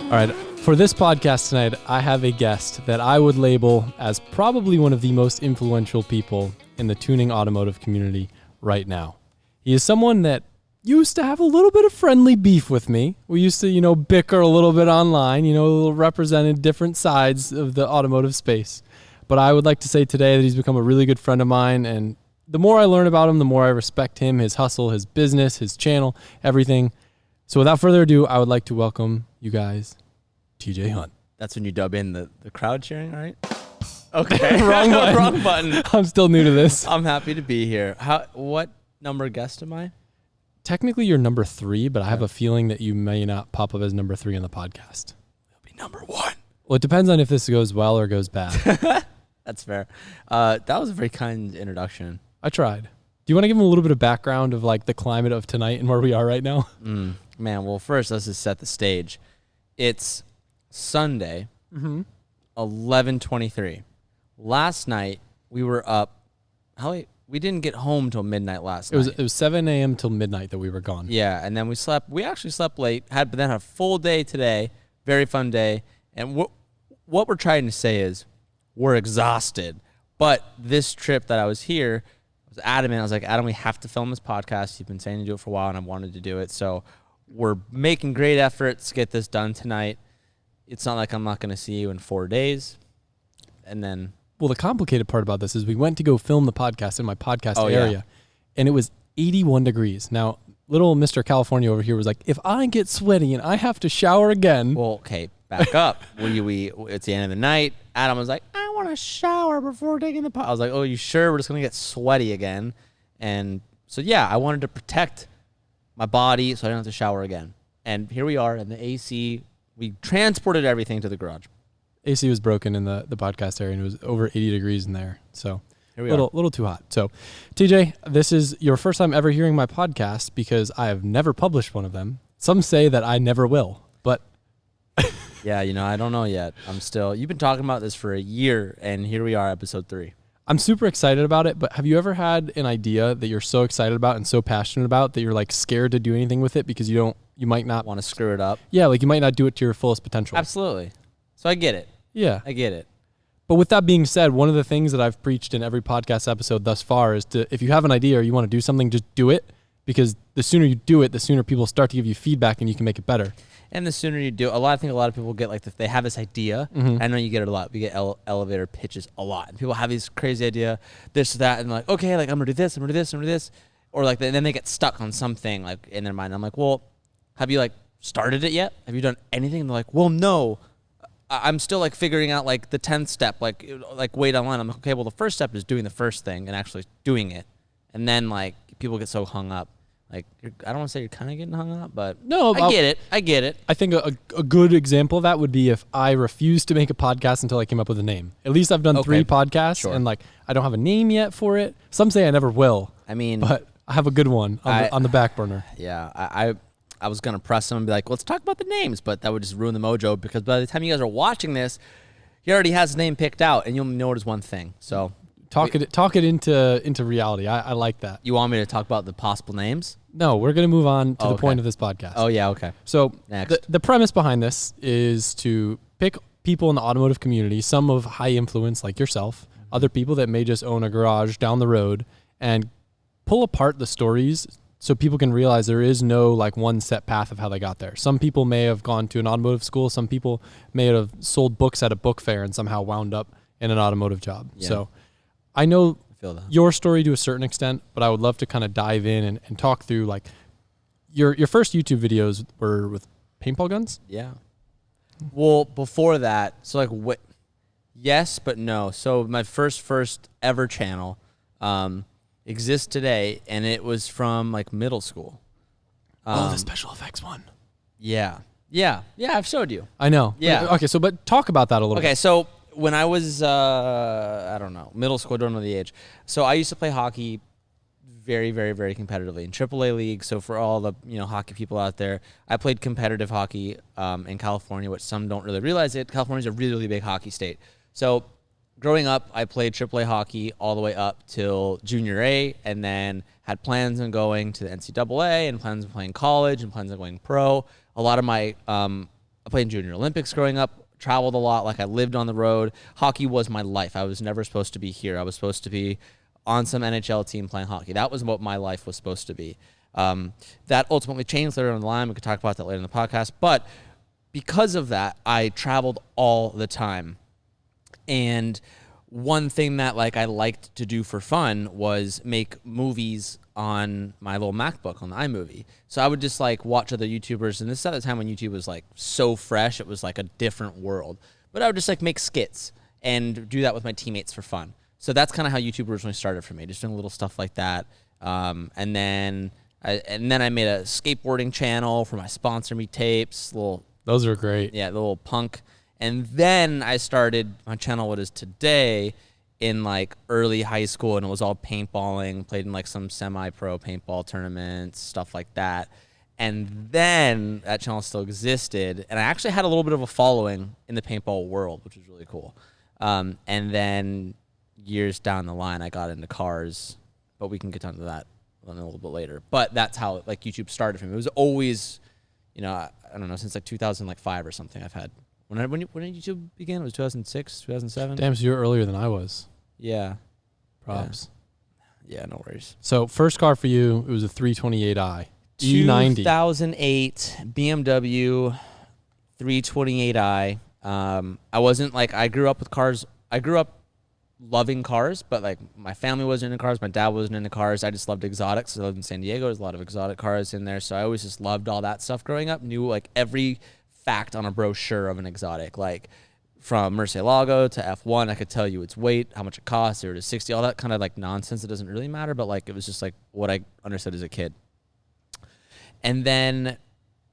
All right, for this podcast tonight, I have a guest that I would label as probably one of the most influential people in the tuning automotive community right now. He is someone that used to have a little bit of friendly beef with me. We used to, bicker a little bit online, represented different sides of the automotive space. But I would like to say today that he's become a really good friend of mine, and the more I learn about him, the more I respect him, his hustle, his business, his channel, everything. So without further ado, I would like to welcome you guys, TJ Hunt. That's when you dub in the crowd cheering, right? Okay. Wrong button. Wrong button. I'm still new to this. I'm happy to be here. What number guest am I? Technically, you're number 3, but I have a feeling that you may not pop up as number 3 on the podcast. It'll be number 1. Well, it depends on if this goes well or goes bad. That's fair. That was a very kind introduction. I tried. Do you want to give them a little bit of background of like the climate of tonight and where we are right now? Man, well, first, let's just set the stage. It's Sunday, 11:23. Last night, we were up. How late? We didn't get home till midnight last night. It was 7 a.m. till midnight that we were gone. Yeah, and then we slept. We actually slept late. But then had a full day today. Very fun day. And what we're trying to say is we're exhausted. But this trip that I was here, I was adamant. I was like, Adam, we have to film this podcast. You've been saying to do it for a while, and I wanted to do it. So we're making great efforts to get this done tonight. It's not like I'm not going to see you in 4 days. And then... Well, the complicated part about this is we went to go film the podcast in my podcast area, and it was 81 degrees. Now, little Mr. California over here was like, if I get sweaty and I have to shower again... Well, okay, back up. It's the end of the night. Adam was like, I want to shower before taking the podcast. I was like, oh, you sure? We're just going to get sweaty again. And so, yeah, I wanted to protect my body so I didn't have to shower again. And here we are in the AC. We transported everything to the garage. AC was broken in the podcast area, and it was over 80 degrees in there. So here we are. Little too hot. So, TJ, this is your first time ever hearing my podcast because I have never published one of them. Some say that I never will, but... Yeah, I don't know yet. You've been talking about this for a year, and here we are, episode 3. I'm super excited about it, but have you ever had an idea that you're so excited about and so passionate about that you're like scared to do anything with it because you might not want to screw it up? Yeah, like you might not do it to your fullest potential. Absolutely. So I get it. Yeah. I get it. But with that being said, one of the things that I've preached in every podcast episode thus far is if you have an idea or you want to do something, just do it, because the sooner you do it, the sooner people start to give you feedback and you can make it better. And the sooner you do, I think a lot of people get like, if they have this idea, I know you get it a lot. We get elevator pitches a lot. And people have these crazy idea, this, that, and like, okay, like I'm going to do this, I'm going to do this, I'm going to do this. Or like, then they get stuck on something like in their mind. I'm like, well, have you like started it yet? Have you done anything? And they're like, well, no. I'm still like figuring out like the 10th step, like wait online. I'm like, okay, well the first step is doing the first thing and actually doing it. And then like people get so hung up. Like I don't want to say you're kind of getting hung up, but no, I get it. I think a good example of that would be if I refused to make a podcast until I came up with a name. At least I've done 3 podcasts and like I don't have a name yet for it. Some say I never will. I mean, but I have a good one on the back burner. Yeah, I was going to press them and be like, let's talk about the names, but that would just ruin the mojo because by the time you guys are watching this, he already has his name picked out and you'll know it as one thing. So talk it into reality. I like that. You want me to talk about the possible names? No, we're going to move on to the point of this podcast. Oh, yeah, okay. So next. The premise behind this is to pick people in the automotive community, some of high influence like yourself, other people that may just own a garage down the road, and pull apart the stories so people can realize there is no like one set path of how they got there. Some people may have gone to an automotive school. Some people may have sold books at a book fair and somehow wound up in an automotive job. Yeah. So I know your story to a certain extent, but I would love to kind of dive in and talk through like your first YouTube videos were with paintball guns. Yeah. Well, before that, so like what? Yes, but no. So my first ever channel, exists today, and it was from like middle school. The special effects one. Yeah, I've showed you. I know. Yeah. Okay, so but talk about that a little bit. Okay, so when I was I don't know, middle school, I don't know the age. So I used to play hockey very, very, very competitively in AAA league. So for all the hockey people out there, I played competitive hockey in California, which some don't really realize it. California's a really, really big hockey state. So growing up, I played AAA hockey all the way up till junior A, and then had plans on going to the NCAA and plans on playing college and plans on going pro. A lot of my I played in Junior Olympics growing up, traveled a lot. Like I lived on the road. Hockey was my life. I was never supposed to be here. I was supposed to be on some NHL team playing hockey. That was what my life was supposed to be. That ultimately changed later on the line. We could talk about that later in the podcast. But because of that, I traveled all the time. And one thing that like I liked to do for fun was make movies on my little MacBook on the iMovie. So I would just like watch other YouTubers, and this is at the time when YouTube was like so fresh, it was like a different world. But I would just like make skits and do that with my teammates for fun. So that's kind of how YouTube originally started for me, just doing little stuff like that. And then I made a skateboarding channel for my sponsor me tapes, Those are great. Yeah, the little punk. And then I started my channel, what is today, in like early high school, and it was all paintballing, played in like some semi-pro paintball tournaments, stuff like that. And then that channel still existed, and I actually had a little bit of a following in the paintball world, which was really cool. And then years down the line, I got into cars, but we can get onto that a little bit later. But that's how like YouTube started for me. It was always, you know, I don't know, since like 2005 or something. I've had when did YouTube begin? It was 2006, 2007. Damn, so you're earlier than I was. Yeah. Props. Yeah, no worries. So first car for you, it was a 328i. E90. 2008 BMW 328i. I wasn't like, I grew up with cars. I grew up loving cars, but like my family wasn't into cars. My dad wasn't into cars. I just loved exotics. I lived in San Diego. There's a lot of exotic cars in there. So I always just loved all that stuff growing up. Knew like every fact on a brochure of an exotic, like from Murcielago to F1. I could tell you its weight, how much it costs, 0 to 60, all that kind of like nonsense. It doesn't really matter, but like it was just like what I understood as a kid. And then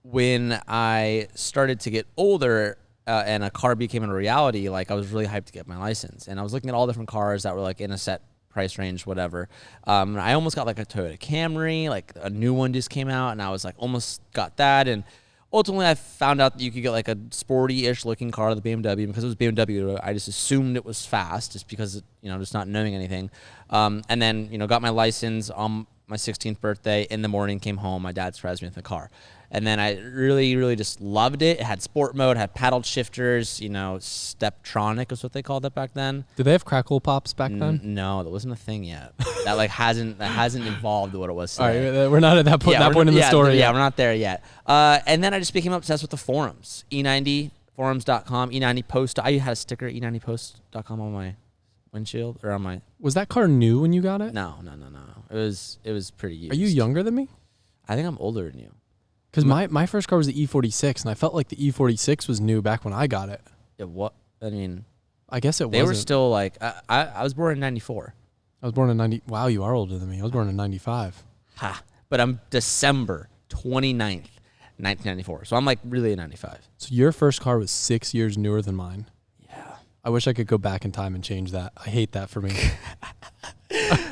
when I started to get older and a car became a reality, like I was really hyped to get my license. And I was looking at all different cars that were like in a set price range, whatever. I almost got like a Toyota Camry, like a new one just came out, and I was like almost got that. And ultimately, I found out that you could get like a sporty-ish looking car, the BMW, because it was BMW. I just assumed it was fast, just because, you know, just not knowing anything. And then, you know, got my license on my 16th birthday. In the morning, came home. My dad surprised me with the car. And then I really, really just loved it. It had sport mode, had paddle shifters, you know, Steptronic is what they called it back then. Did they have crackle pops back then? No, that wasn't a thing yet. That like hasn't evolved to what it was today. All right, we're not at that point. That point in the story. Yeah, we're not there yet. And then I just became obsessed with the forums. E90forums.com, E90 Post. I had a sticker at E90post.com on my windshield or on my. Was that car new when you got it? No. It was pretty used. Are you younger than me? I think I'm older than you. Because my first car was the E46, and I felt like the E46 was new back when I got it. Yeah, what? I mean, I guess it was. They were still like, I was born in 94. I was born in 90. Wow, you are older than me. I was born in 95. Ha. But I'm December 29th, 1994. So I'm like really a 95. So your first car was 6 years newer than mine. Yeah. I wish I could go back in time and change that. I hate that for me.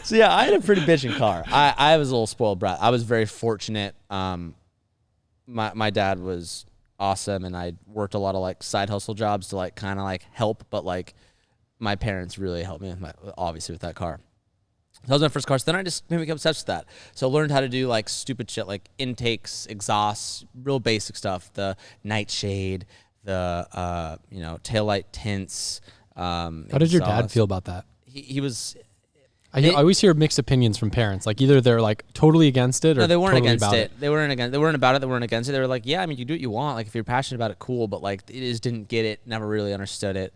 So yeah, I had a pretty bitchin' car. I was a little spoiled brat. I was very fortunate. My dad was awesome, and I worked a lot of like side hustle jobs to like kind of like help, but like my parents really helped me with that car. So that was my first car. So then I just became obsessed with that. So I learned how to do like stupid shit like intakes, exhausts, real basic stuff, the nightshade, the you know, taillight tints. How did your dad feel about that? He was. I always hear mixed opinions from parents. Like either they're like totally against it, or no, they weren't totally against about it. They weren't against. They weren't about it. They weren't against it. They were like, yeah, I mean, you do what you want. Like if you're passionate about it, cool. But like, it just didn't get it. Never really understood it.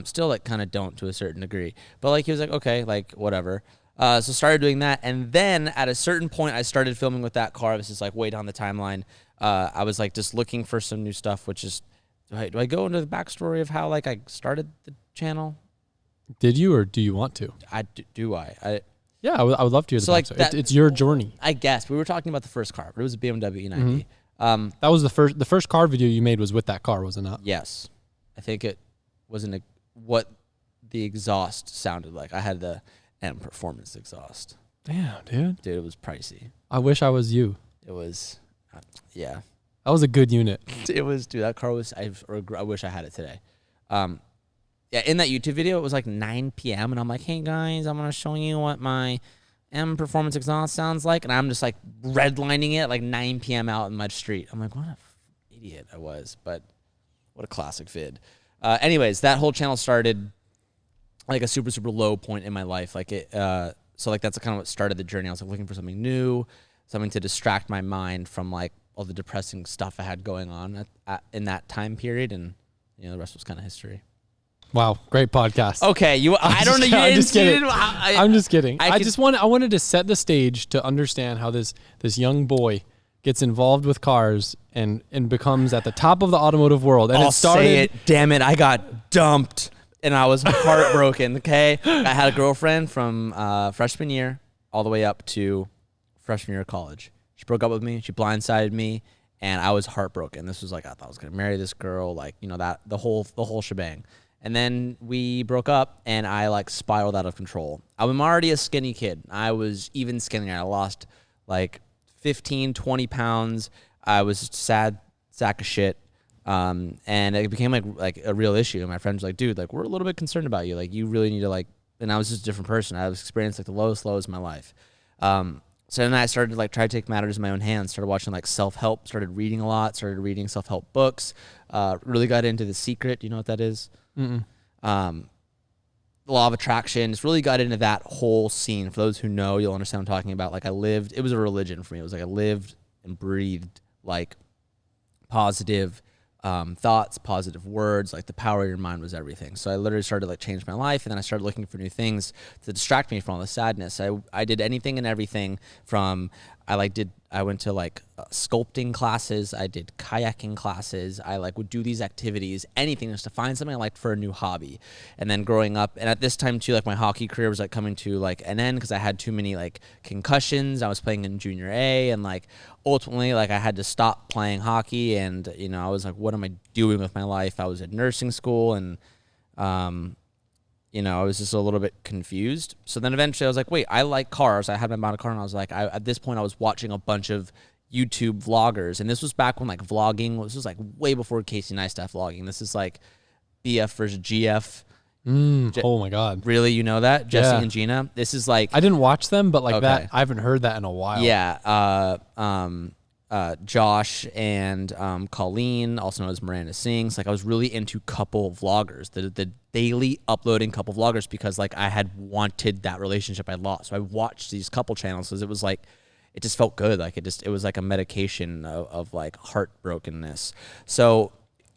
Still like kind of don't to a certain degree. But like he was like, okay, like whatever. So started doing that, and then at a certain point, I started filming with that car. This is like way down the timeline. I was like just looking for some new stuff, which is, do I go into the backstory of how like I started the channel? Did you, or do you want to? Yeah, I would love to hear the backstory. That, it's your journey. I guess we were talking about the first car, but it was a BMW E90. Mm-hmm. That was the first car video you made was with that car, was it not? Yes, I think it wasn't what the exhaust sounded like. I had the M Performance exhaust. Damn, dude. Dude, it was pricey. I wish I was you. It was, yeah. That was a good unit. It was, dude. That car was. I wish I had it today. Yeah, in that YouTube video, it was like 9 p.m. and I'm like, hey guys, I'm gonna show you what my M Performance exhaust sounds like, and I'm just like redlining it at like 9 p.m. out in my street. I'm like, what a idiot I was, but What a classic vid. Anyways, that whole channel started like a super, super low point in my life. Like so like that's kind of what started the journey. I was like looking for something new, something to distract my mind from like all the depressing stuff I had going on in that time period. And, the rest was kind of history. Wow, great podcast. Okay, I don't know. I'm just kidding. I just wanted to set the stage to understand how this young boy gets involved with cars and becomes at the top of the automotive world. And say it. Damn it, I got dumped and I was heartbroken. Okay, I had a girlfriend from freshman year all the way up to freshman year of college. She broke up with me. She blindsided me, and I was heartbroken. This was like I thought I was gonna marry this girl, like that the whole shebang. And then we broke up, and I like spiraled out of control. I'm already a skinny kid. I was even skinnier. I lost like 15, 20 pounds. I was just a sad sack of shit. And it became like a real issue. And my friends were like, dude, like we're a little bit concerned about you. Like you really need to and I was just a different person. I was experiencing like the lowest lows of my life. So then I started to like try to take matters in my own hands, started watching like self-help, started reading a lot, started reading self-help books, really got into The Secret. Do you know what that is? Mm-mm. The Law of Attraction, just really got into that whole scene. For those who know, you'll understand what I'm talking about. Like it was a religion for me. It was like I lived and breathed like positive thoughts, positive words, like the power of your mind was everything. So I literally started to like change my life, and then I started looking for new things to distract me from all the sadness. I did anything and everything from I went to like sculpting classes, I did kayaking classes, I like would do these activities, anything just to find something I liked for a new hobby. And then growing up, and at this time too, like my hockey career was like coming to like an end because I had too many like concussions. I was playing in junior A, and like ultimately like I had to stop playing hockey, and I was like, what am I doing with my life? I was at nursing school, and I was just a little bit confused. So then eventually I was like, wait, I like cars. I had my bought a car, and I was like, at this point I was watching a bunch of YouTube vloggers. And this was back when like vlogging, this was like way before Casey Neistat vlogging. This is like BF versus GF. Oh my God. Really? You know that? Jesse and Gina? This is like... I didn't watch them, but like that, I haven't heard that in a while. Yeah. Josh and Colleen, also known as Miranda Sings. Like I was really into couple vloggers, the daily uploading couple vloggers, because like I had wanted that relationship I lost. So I watched these couple channels because it was like, it just felt good. Like it was like a medication of like heartbrokenness. So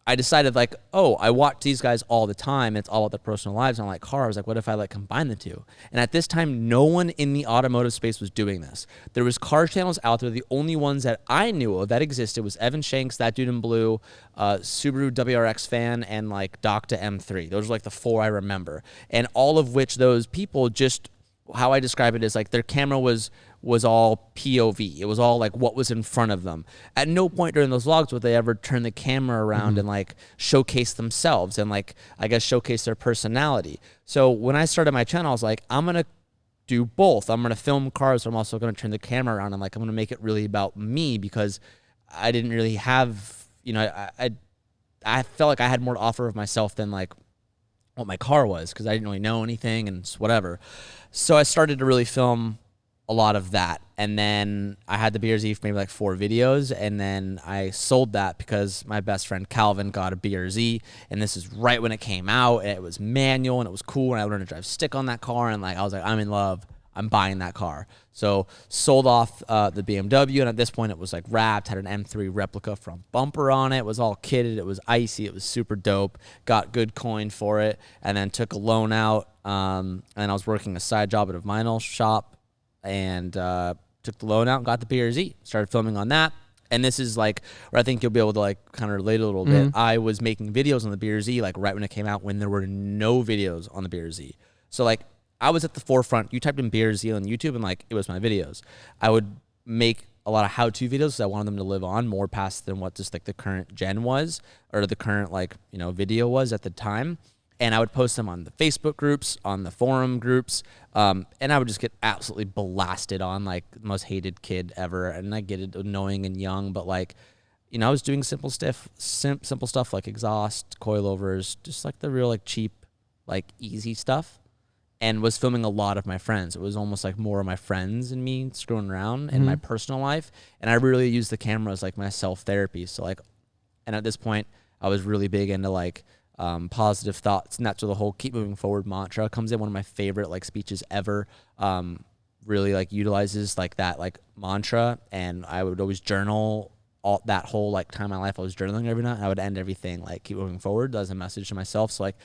I decided like, oh, I watch these guys all the time. It's all about their personal lives. And I like cars. Like, what if I like combine the two? And at this time, no one in the automotive space was doing this. There was car channels out there. The only ones that I knew of that existed was Evan Shanks, That Dude in Blue, Subaru WRX Fan, and like Dr. M3. Those were like the four I remember. And all of which those people just, how I describe it is like their camera was all POV. It was all like what was in front of them. At no point during those vlogs would they ever turn the camera around and like showcase themselves and like, I guess, showcase their personality. So when I started my channel, I was like, I'm going to do both. I'm going to film cars, but I'm also going to turn the camera around, and like, I'm going to make it really about me, because I didn't really have, I felt like I had more to offer of myself than like what my car was, because I didn't really know anything and whatever. So I started to really film a lot of that. And then I had the BRZ for maybe like 4 videos, and then I sold that because my best friend Calvin got a BRZ, and this is right when it came out, and it was manual and it was cool, and I learned to drive stick on that car, and like I was like, I'm in love, I'm buying that car. So sold off the BMW, and at this point it was like wrapped, had an M3 replica front bumper on it. It was all kitted, it was icy, it was super dope, got good coin for it, and then took a loan out, and I was working a side job at a vinyl shop, and took the loan out and got the BRZ, started filming on that. And this is like where I think you'll be able to like kind of relate a little bit. I was making videos on the BRZ like right when it came out, when there were no videos on the BRZ. So like I was at the forefront. You typed in BRZ on YouTube and like it was my videos. I would make a lot of how-to videos because I wanted them to live on more past than what just like the current gen was, or the current like, video was at the time. And I would post them on the Facebook groups, on the forum groups, and I would just get absolutely blasted on, like, the most hated kid ever. And I get it, annoying and young, but, like, I was doing simple stuff like exhaust, coilovers, just, like, the real, like, cheap, like, easy stuff, and was filming a lot of my friends. It was almost, like, more of my friends and me screwing around in my personal life, and I really used the camera as, like, my self-therapy. So, like, and at this point, I was really big into like positive thoughts, and that's where the whole keep moving forward mantra comes in. One of my favorite like speeches ever. Really like utilizes like that like mantra, and I would always journal all that whole like time of my life. I was journaling every night. I would end everything like keep moving forward as a message to myself. So like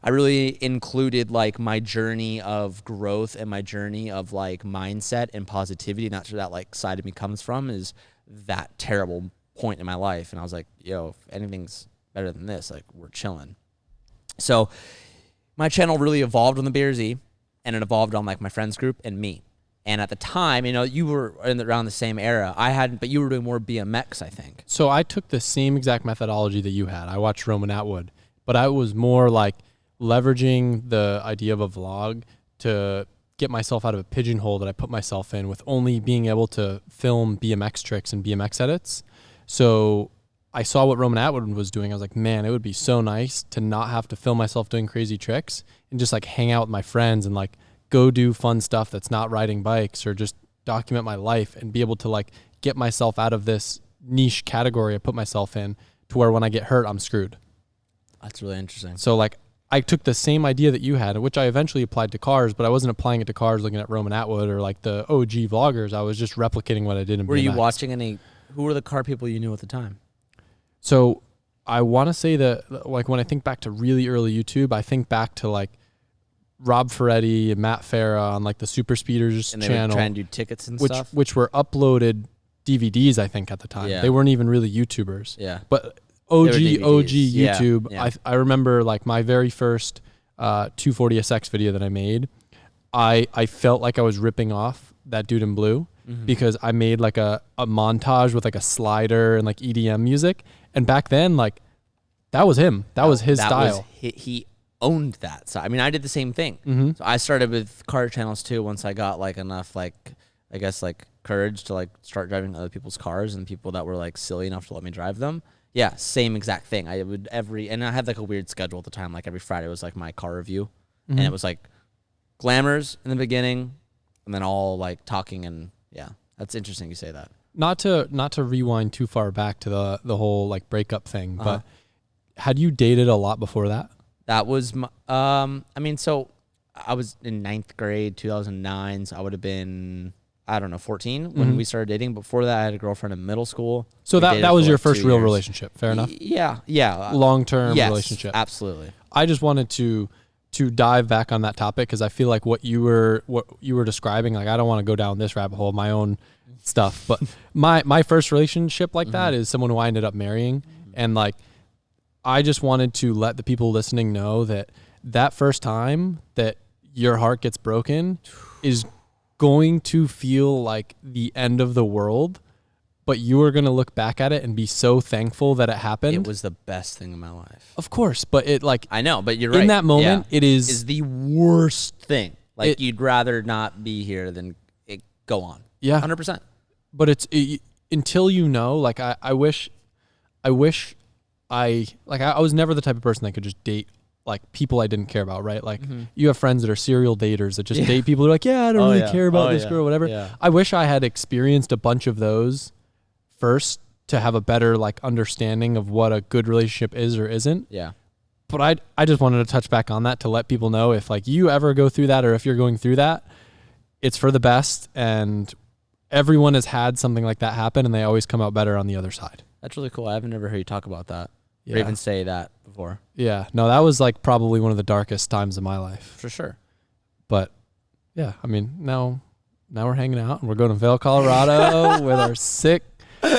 I really included like my journey of growth and my journey of like mindset and positivity, and that's where that like side of me comes from, is that terrible point in my life. And I was like, yo, if anything's better than this, like we're chilling. So my channel really evolved on the BRZ, and it evolved on like my friends group and me. And at the time, you know, you were around the same era. I hadn't, but you were doing more BMX, I think. So I took the same exact methodology that you had. I watched Roman Atwood, but I was more like leveraging the idea of a vlog to get myself out of a pigeonhole that I put myself in with only being able to film BMX tricks and BMX edits. So I saw what Roman Atwood was doing. I was like, man, it would be so nice to not have to film myself doing crazy tricks and just like hang out with my friends and like go do fun stuff that's not riding bikes, or just document my life and be able to like get myself out of this niche category I put myself in, to where when I get hurt, I'm screwed. That's really interesting. So like I took the same idea that you had, which I eventually applied to cars, but I wasn't applying it to cars looking at Roman Atwood or like the OG vloggers. I was just replicating what I did in BMX. Were you watching any, who were the car people you knew at the time? So I want to say that like when I think back to really early YouTube, I think back to like Rob Ferretti and Matt Farah on like the Super Speeders And they channel, would try and do tickets and stuff? which were uploaded DVDs, I think, at the time. Yeah. They weren't even really YouTubers. Yeah. But OG DVDs. Yeah, YouTube, yeah. I remember like my very first 240SX video that I made, I felt like I was ripping off that dude in blue, because I made like a montage with like a slider and like EDM music. And back then, like that was him. That was his style. He owned that. So I mean, I did the same thing. So I started with car channels too. Once I got like enough, like I guess like courage to like start driving other people's cars and people that were like silly enough to let me drive them. Yeah, same exact thing. I would and I had like a weird schedule at the time. Like every Friday was like my car review, and it was like glamours in the beginning, and then all like talking. And yeah, that's interesting you say that. Not to rewind too far back to the whole like breakup thing, but had you dated a lot before that? That was my, I mean, so I was in 9th grade, 2009. So I would have been, I don't know, 14 when we started dating. Before that, I had a girlfriend in middle school. So that was your first real relationship. Fair enough. Yeah. Long-term Yes, relationship. Absolutely. I just wanted to dive back on that topic, because I feel like what you were describing, like I don't want to go down this rabbit hole of my own stuff, but my first relationship like that is someone who I ended up marrying, and like I just wanted to let the people listening know that first time that your heart gets broken is going to feel like the end of the world, but you are going to look back at it and be so thankful that it happened. It was the best thing in my life. Of course, but it like I know, but you're right. In that moment, it is the worst thing. Like you'd rather not be here than it go on. Yeah, 100%. But until you know, like I wish I was never the type of person that could just date like people I didn't care about, right? Like you have friends that are serial daters that just date people who are like, yeah, I don't really care about this girl, whatever. Yeah. I wish I had experienced a bunch of those first to have a better like understanding of what a good relationship is or isn't. Yeah. But I just wanted to touch back on that to let people know, if like you ever go through that, or if you're going through that, it's for the best, and everyone has had something like that happen, and they always come out better on the other side. That's really cool. I haven't never heard you talk about that. Yeah. Or even say that before. Yeah. No, that was like probably one of the darkest times of my life. For sure. But yeah, I mean, now we're hanging out and we're going to Vail, Colorado with our sick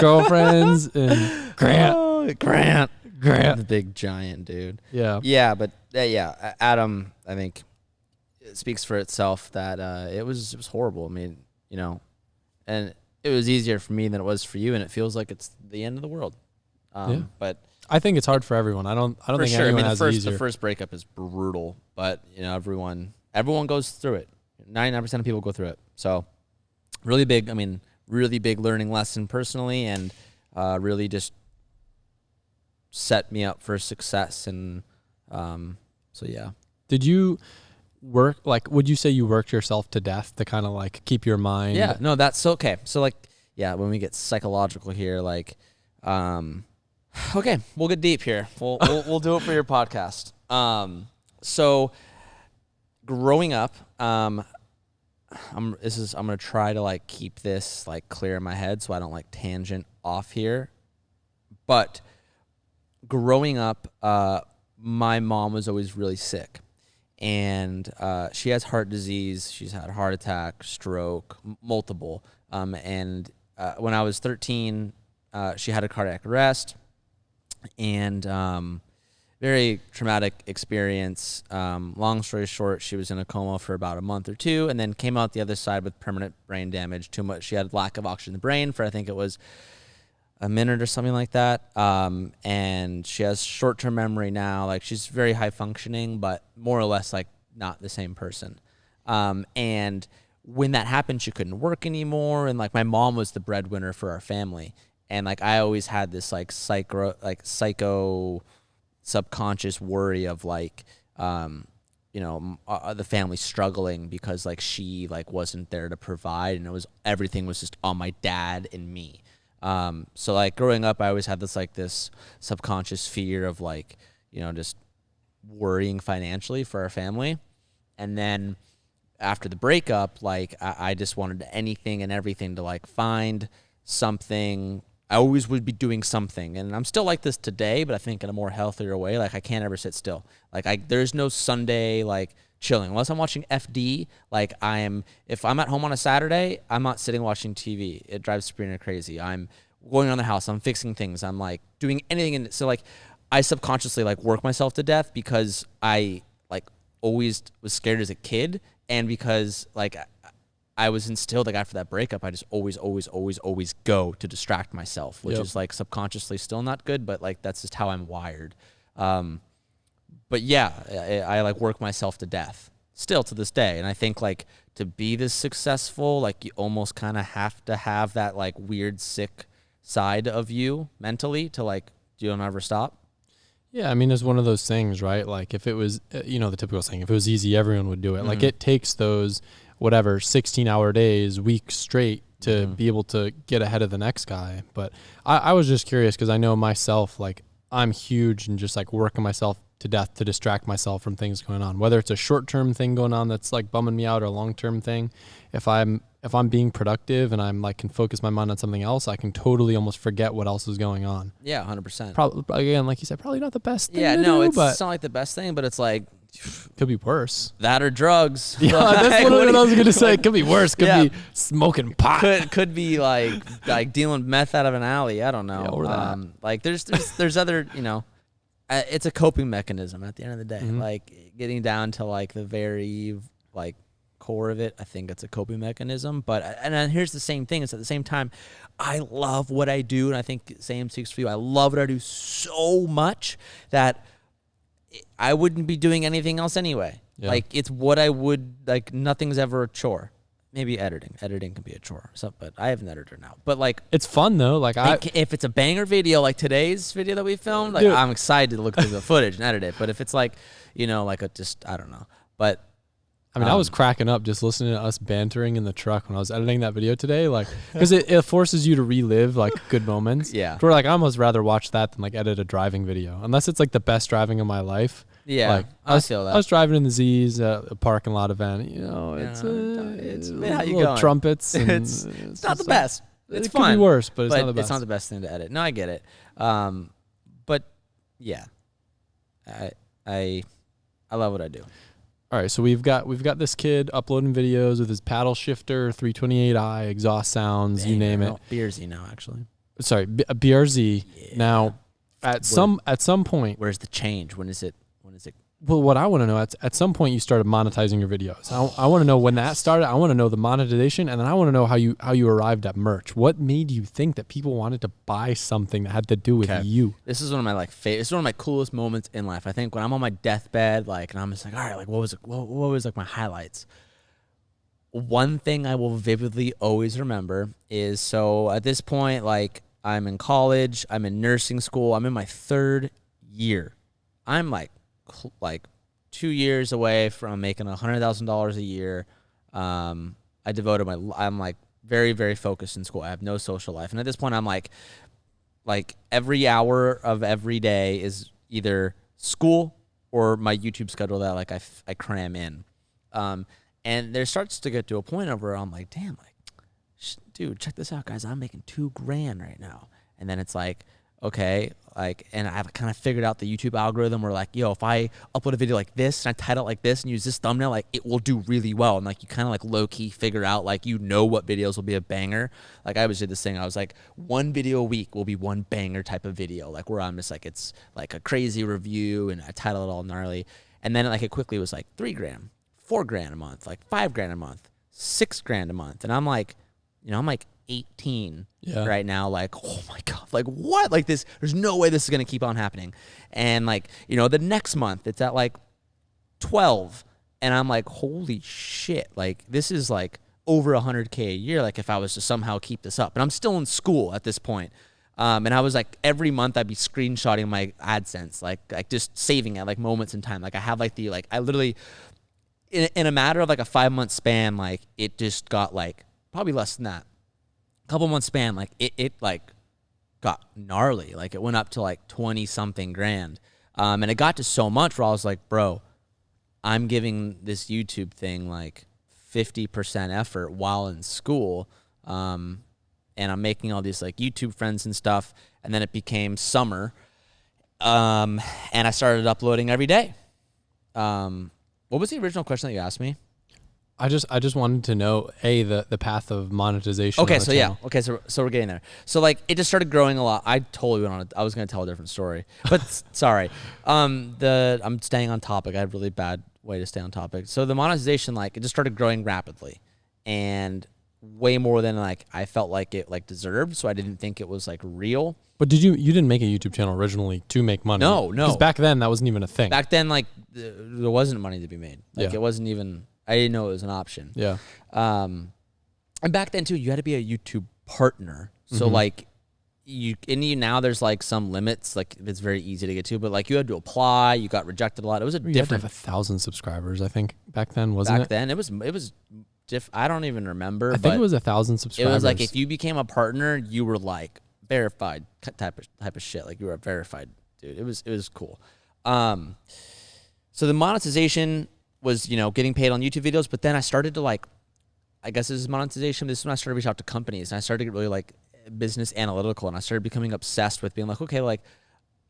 girlfriends and Grant. Oh, Grant. The big giant dude. Yeah. Yeah, but Adam, I think it speaks for itself that it was horrible. I mean, you know, and it was easier for me than it was for you, and it feels like it's the end of the world. But I think it's hard for everyone. I don't think anyone has it easier. The first breakup is brutal, but you know, everyone goes through it. 99% of people go through it. So really big learning lesson personally, and really just set me up for success. And so yeah. Did you work, like, would you say you worked yourself to death to kind of like keep your mind? Yeah, no, that's okay. So like, yeah, when we get psychological here, like, Okay, we'll get deep here. We'll do it for your podcast. So growing up, I'm gonna try to like keep this like clear in my head so I don't like tangent off here. But growing up, my mom was always really sick, and she has heart disease. She's had a heart attack, stroke, multiple. And when I was 13, she had a cardiac arrest, and very traumatic experience. Long story short, she was in a coma for about a month or two, and then came out the other side with permanent brain damage. Too much. She had lack of oxygen in the brain for I think it was a minute or something like that. And she has short-term memory now. Like she's very high functioning, but more or less like not the same person. And when that happened, she couldn't work anymore. And like my mom was the breadwinner for our family. And like I always had this like psycho subconscious worry of like, the family struggling because like she like wasn't there to provide, and everything was just on my dad and me. So like growing up, I always had this subconscious fear of like, just worrying financially for our family. And then after the breakup, like I just wanted anything and everything to like find something. I always would be doing something, and I'm still like this today, but I think in a more healthier way. Like I can't ever sit still. Like there's no Sunday like chilling unless I'm watching FD. Like if I'm at home on a Saturday, I'm not sitting watching TV. It drives Sabrina crazy. I'm going around the house. I'm fixing things. I'm like doing anything. And so like I subconsciously like work myself to death because I like always was scared as a kid, and because like I was instilled, like after that breakup, I just always go to distract myself, which is like subconsciously still not good, but like that's just how I'm wired. But yeah, I like work myself to death still to this day. And I think like to be this successful, like you almost kind of have to have that like weird sick side of you mentally to like, you don't ever stop. Yeah, I mean, it's one of those things, right? Like if it was, the typical saying, if it was easy, everyone would do it. Mm-hmm. Like it takes those 16-hour days, weeks straight to be able to get ahead of the next guy. But I was just curious because I know myself, like I'm huge and just like working myself to death to distract myself from things going on, whether it's a short-term thing going on that's like bumming me out or a long-term thing. If I'm being productive and I'm like can focus my mind on something else, I can totally almost forget what else is going on. Yeah, 100%. Probably, again, like you said, probably not the best thing to do, it's not like the best thing, but it's like could be worse. That or drugs. Yeah, that's what I was gonna say. It could be worse. Could be smoking pot. Could be like dealing meth out of an alley. I don't know. Yeah, or that. Like there's other it's a coping mechanism at the end of the day. Mm-hmm. Like getting down to like the very like core of it, I think it's a coping mechanism. But and then here's the same thing. It's at the same time, I love what I do, and I think same speaks for you. I love what I do so much that I wouldn't be doing anything else anyway. Yeah. Like it's what I would like. Nothing's ever a chore. Maybe editing can be a chore. So, but I have an editor now. But like, it's fun though. Like if it's a banger video, like today's video that we filmed, like I'm excited to look through the footage and edit it. But if it's like, like I don't know. But I mean, I was cracking up just listening to us bantering in the truck when I was editing that video today, like, because it forces you to relive like good moments. Yeah. Where like I almost rather watch that than like edit a driving video, unless it's like the best driving of my life. Yeah, like I feel that. I was driving in the Z's a parking lot event. It's how you going? Trumpets. And it's not the best. It's fun. Could be worse, but it's not the best. It's not the best thing to edit. No, I get it. But yeah, I love what I do. All right, so we've got this kid uploading videos with his paddle shifter, 328i, exhaust sounds, you name it. BRZ now, actually. Sorry, a BRZ. Yeah. Now, at some point, where's the change? When is it? Well, what I want to know, at some point you started monetizing your videos. I want to know when that started. I want to know the monetization, and then I want to know how you arrived at merch. What made you think that people wanted to buy something that had to do with you? This is one of my this is one of my coolest moments in life. I think when I'm on my deathbed, like, and I'm just like, all right, like, what was like my highlights? One thing I will vividly always remember is, so at this point, like, I'm in college, I'm in nursing school, I'm in my 3rd year. I'm like 2 years away from making $100,000 a year. I'm like very, very focused in school. I have no social life. And at this point, I'm like like every hour of every day is either school or my YouTube schedule that like I cram in. And there starts to get to a point of where I'm like, damn, like, dude, check this out, guys. I'm making $2,000 right now. And then it's like, okay, like, and I've kind of figured out the YouTube algorithm where like, yo, if I upload a video like this and I title it like this and use this thumbnail, like it will do really well. And like, you kind of like low key figure out, like, you know, what videos will be a banger. Like I always did this thing. I was like, one video a week will be one banger type of video. Like where I'm just like, it's like a crazy review and I title it all gnarly. And then like it quickly was like $3,000, $4,000 a month, like $5,000 a month, $6,000 a month. And I'm like, you know, I'm like 18 right now. Like, oh my God, like what? Like this, there's no way this is going to keep on happening. And like, you know, the next month it's at like 12 and I'm like, holy shit. Like this is like over 100K a year. Like if I was to somehow keep this up, and I'm still in school at this point. And I was like, every month I'd be screenshotting my AdSense, like just saving it like moments in time. Like I have like I literally in a matter of like a 5-month span, like it just got like probably less than that. Couple months span, like it like got gnarly. Like it went up to like 20 something grand. And it got to so much where I was like, bro, I'm giving this YouTube thing like 50% effort while in school. And I'm making all these like YouTube friends and stuff. And then it became summer. And I started uploading every day. What was the original question that you asked me? I just wanted to know the path of monetization. Okay, so yeah. Okay, so we're getting there. So like it just started growing a lot. I totally went on I was going to tell a different story. But sorry. I'm staying on topic. I have a really bad way to stay on topic. So the monetization, like it just started growing rapidly and way more than like I felt like it like deserved, so I didn't think it was like real. But you didn't make a YouTube channel originally to make money? No. Because back then that wasn't even a thing. Back then like there wasn't money to be made. Like it wasn't even, I didn't know it was an option. Yeah. And back then too, you had to be a YouTube partner. So like now there's like some limits, like it's very easy to get to, but like you had to apply, you got rejected a lot. It was You had to have 1,000 subscribers, I think, back then, wasn't it? Back then it was I don't even remember. I think it was 1,000 subscribers. It was like if you became a partner, you were like verified type of shit. Like you were a verified dude. It was cool. So the monetization was, you know, getting paid on YouTube videos, but then I started to like, I guess this is monetization. This is when I started to reach out to companies and I started to get really like business analytical, and I started becoming obsessed with being like, okay, like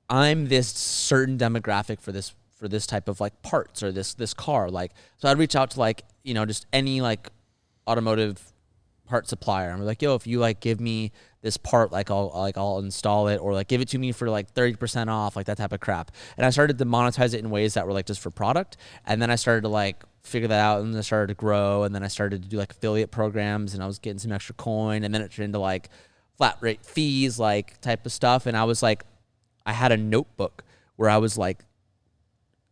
I'm this certain demographic for this type of like parts or this car. Like, so I'd reach out to like, you know, just any like automotive part supplier. I'm like, yo, if you like give me this part, like I'll install it, or like give it to me for like 30% off, like that type of crap. And I started to monetize it in ways that were like just for product. And then I started to like figure that out, and then I started to grow, and then I started to do like affiliate programs, and I was getting some extra coin, and then it turned into like flat rate fees, like type of stuff. And I was like, I had a notebook where I was like,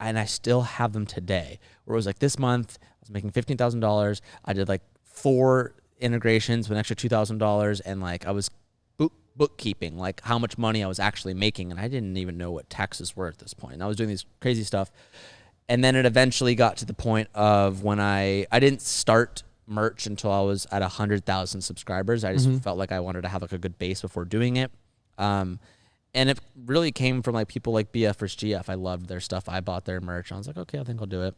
and I still have them today, where it was like this month I was making $15,000. I did like 4 integrations with an extra $2,000, and like I was bookkeeping like how much money I was actually making, and I didn't even know what taxes were at this point. And I was doing these crazy stuff, and then it eventually got to the point of when I didn't start merch until I was at 100,000 subscribers. I just felt like I wanted to have like a good base before doing it. And it really came from like people like BF vs GF. I loved their stuff. I bought their merch. I was like, okay, I think I'll do it.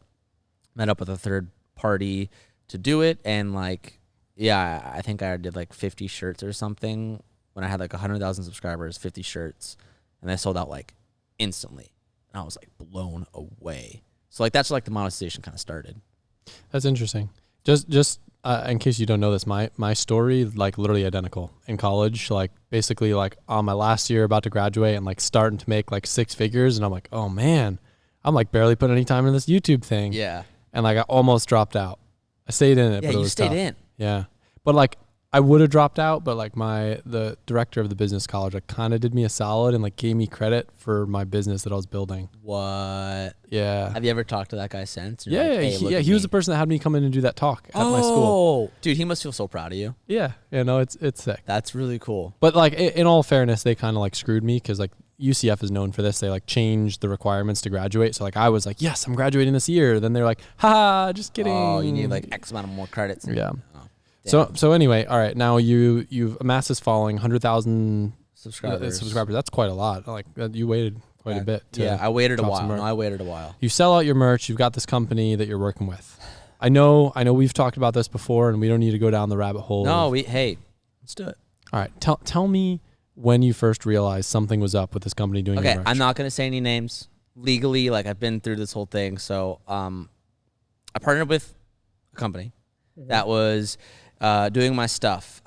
Met up with a third party to do it, and like, yeah, I think I did like 50 shirts or something when I had like 100,000 subscribers, 50 shirts, and they sold out like instantly. And I was like blown away. So like that's like the monetization kind of started. That's interesting. Just in case you don't know this, my story, like literally identical. In college, like basically like on my last year about to graduate and like starting to make like 6 figures, and I'm like, oh man, I'm like barely putting any time in this YouTube thing. Yeah. And like I almost dropped out. I stayed in it, yeah, but it you was stayed tough. in. Yeah. But like I would have dropped out, but like the director of the business college like kind of did me a solid and like gave me credit for my business that I was building. What? Yeah. Have you ever talked to that guy since? Yeah, like, hey, he was the person that had me come in and do that talk at my school. Oh, dude, he must feel so proud of you. Yeah. You know, it's sick. That's really cool. But like in all fairness, they kind of like screwed me because like UCF is known for this. They like changed the requirements to graduate. So like I was like, yes, I'm graduating this year. Then they're like, ha, just kidding. Oh, you need like X amount of more credits. Yeah. So anyway, all right. Now you've amassed this following, 100,000 subscribers. That's quite a lot. Like you waited quite a bit. I waited a while. No, I waited a while. You sell out your merch. You've got this company that you're working with. I know we've talked about this before, and we don't need to go down the rabbit hole. No, let's do it. All right, tell me when you first realized something was up with this company doing your merch. I'm not going to say any names. Legally, like I've been through this whole thing. So I partnered with a company that was doing my stuff.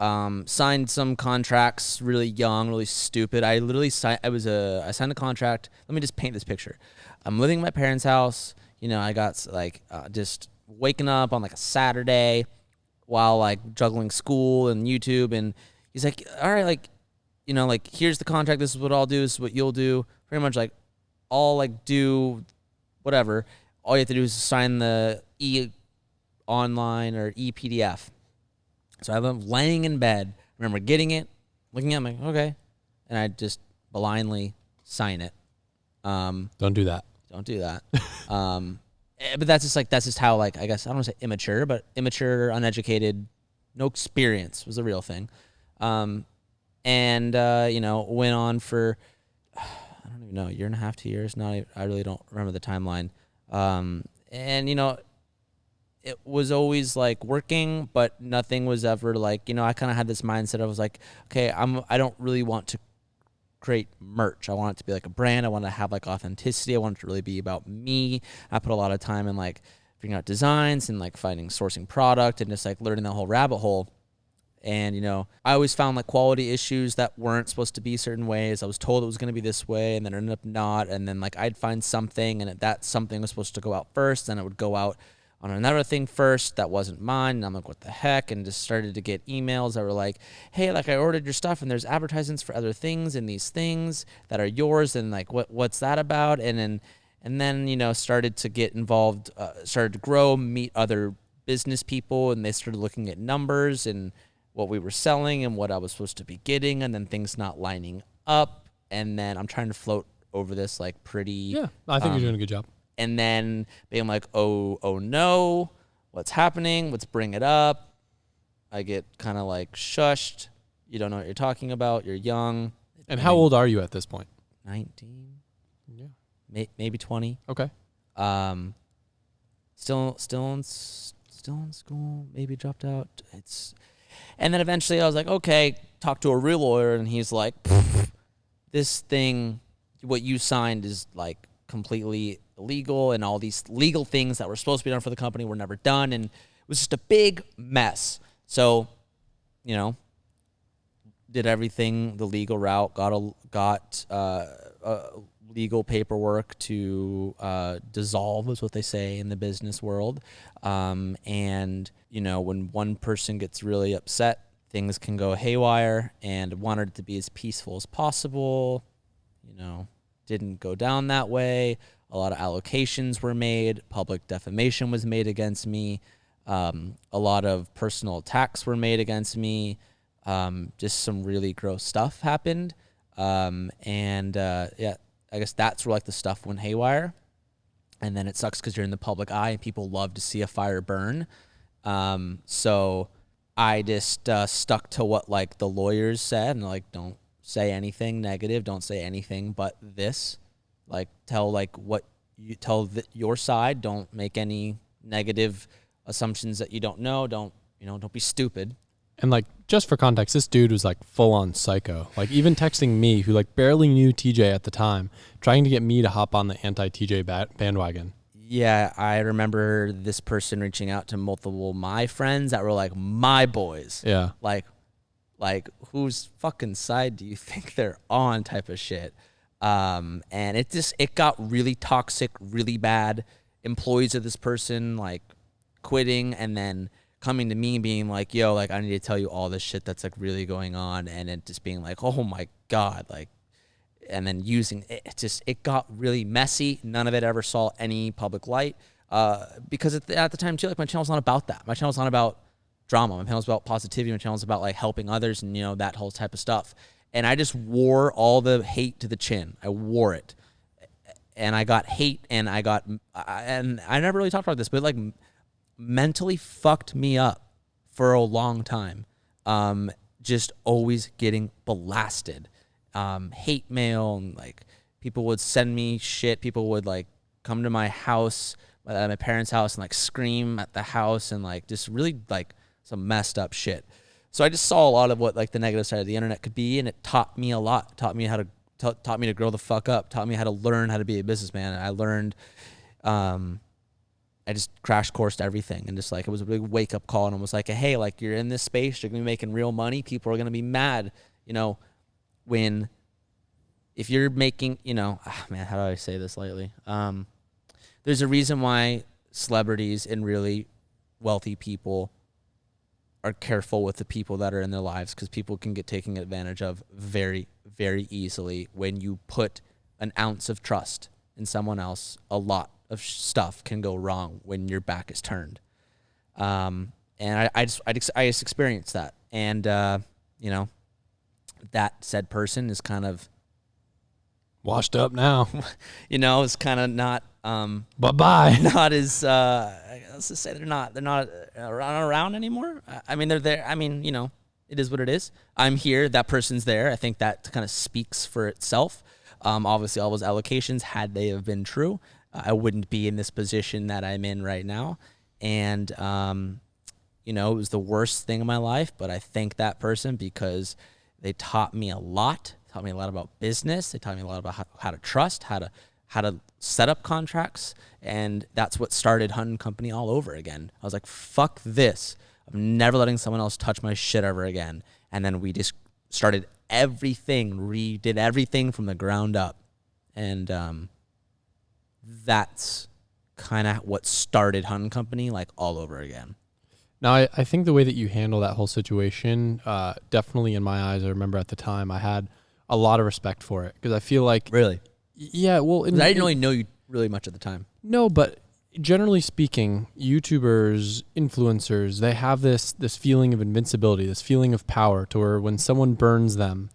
Signed some contracts really young, really stupid. I signed a contract. Let me just paint this picture. I'm living in my parents' house. I got just waking up on like a Saturday while like juggling school and YouTube. And he's like, all right, like, here's the contract. This is what I'll do. This is what you'll do. Pretty much like I'll like do whatever. All you have to do is sign the online or PDF. So I'm laying in bed. I remember getting it, looking at it, I'm like, okay. And I just blindly sign it. Don't do that. Don't do that. But that's just how, like, I guess, I don't want to say immature, but immature, uneducated, no experience was the real thing. And went on for, I don't even know, a year and a half, 2 years. I really don't remember the timeline. It was always like working, but nothing was ever like, I kind of had this mindset. I was like, okay, I don't really want to create merch. I want it to be like a brand. I want to have like authenticity. I want it to really be about me. I put a lot of time in like figuring out designs and like sourcing product and just like learning the whole rabbit hole. And, I always found like quality issues that weren't supposed to be certain ways. I was told it was going to be this way and then it ended up not. And then like I'd find something and that something was supposed to go out first. Then it would go out on another thing first that wasn't mine. And I'm like, what the heck? And just started to get emails that were like, hey, like I ordered your stuff and there's advertisements for other things and these things that are yours. And like, what's that about? And then, started to get involved, started to grow, meet other business people. And they started looking at numbers and what we were selling and what I was supposed to be getting. And then things not lining up. And then I'm trying to float over this like pretty. Yeah, I think you're doing a good job. And then being like, oh no, what's happening? Let's bring it up. I get kind of like shushed. You don't know what you're talking about. You're young. And how old are you at this point? 19. Yeah. Maybe 20. Okay. Still in school. Maybe dropped out. And then eventually I was like, okay, talk to a real lawyer. And he's like, this thing, what you signed is like completely illegal, and all these legal things that were supposed to be done for the company were never done, and it was just a big mess. So, did everything the legal route, got legal paperwork to dissolve, is what they say in the business world. And when one person gets really upset, things can go haywire, and wanted it to be as peaceful as possible. Didn't go down that way. A lot of allocations were made. Public defamation was made against me. A lot of personal attacks were made against me. Just some really gross stuff happened. I guess that's where like the stuff went haywire. And then it sucks because you're in the public eye and people love to see a fire burn. So I just stuck to what like the lawyers said, and like, don't say anything negative. Don't say anything but this. Like, tell like what you tell your side. Don't make any negative assumptions that you don't know. Don't be stupid. And like, just for context, this dude was like full on psycho. Like even texting me, who like barely knew TJ at the time, trying to get me to hop on the anti-TJ bandwagon. Yeah, I remember this person reaching out to multiple my friends that were like my boys. Yeah. Like whose fucking side do you think they're on type of shit. And it got really toxic, really bad. Employees of this person like quitting and then coming to me being like, yo, like I need to tell you all this shit that's like really going on, and it just being like, oh my God, like, and then using it, it got really messy. None of it ever saw any public light, because at the time too, like my channel's not about that. My channel's not about drama. My channel's about positivity. My channel's about like helping others and that whole type of stuff. And I just wore all the hate to the chin. I wore it, and I got hate, and and I never really talked about this, but like mentally fucked me up for a long time. Just always getting blasted. hate mail, and like people would send me shit. People would like come to my house, my parents' house, and like scream at the house, and like just really like some messed up shit. So I just saw a lot of what like the negative side of the internet could be, and it taught me a lot. Taught me how to taught me to grow the fuck up. Taught me how to learn how to be a businessman. And I learned, I just crash coursed everything, and just like it was a big wake up call, and it was like, hey, like you're in this space, you're gonna be making real money. People are gonna be mad, you know, when if you're making, you know, man, how do I say this lightly? There's a reason why celebrities and really wealthy people are careful with the people that are in their lives, because people can get taken advantage of very, very easily. When you put an ounce of trust in someone else, a lot of stuff can go wrong when your back is turned. And I just experienced that. And, you know, that said person is kind of Washed up now. you know, is kind of not, Bye-bye. not as, let's just say they're not around anymore. I mean, they're there. I mean, you know, it is what it is. I'm here. That person's there. I think that kind of speaks for itself. Obviously, all those allocations, had they have been true, I wouldn't be in this position that I'm in right now. And, you know, it was the worst thing in my life, but I thank that person because they taught me a lot. Taught me a lot about business. They taught me a lot about how to trust, how to set up contracts, and that's what started Hunt & Company all over again. I was like, fuck this. I'm never letting someone else touch my shit ever again. And then we just started everything, redid everything from the ground up. And that's kind of what started Hunt & Company like all over again. Now, I think the way that you handle that whole situation, definitely in my eyes, I remember at the time I had a lot of respect for it, because I feel like... Really? Yeah, well... I didn't really know you really much at the time. No, but generally speaking, YouTubers, influencers, they have this feeling of invincibility, this feeling of power, to where when someone burns them,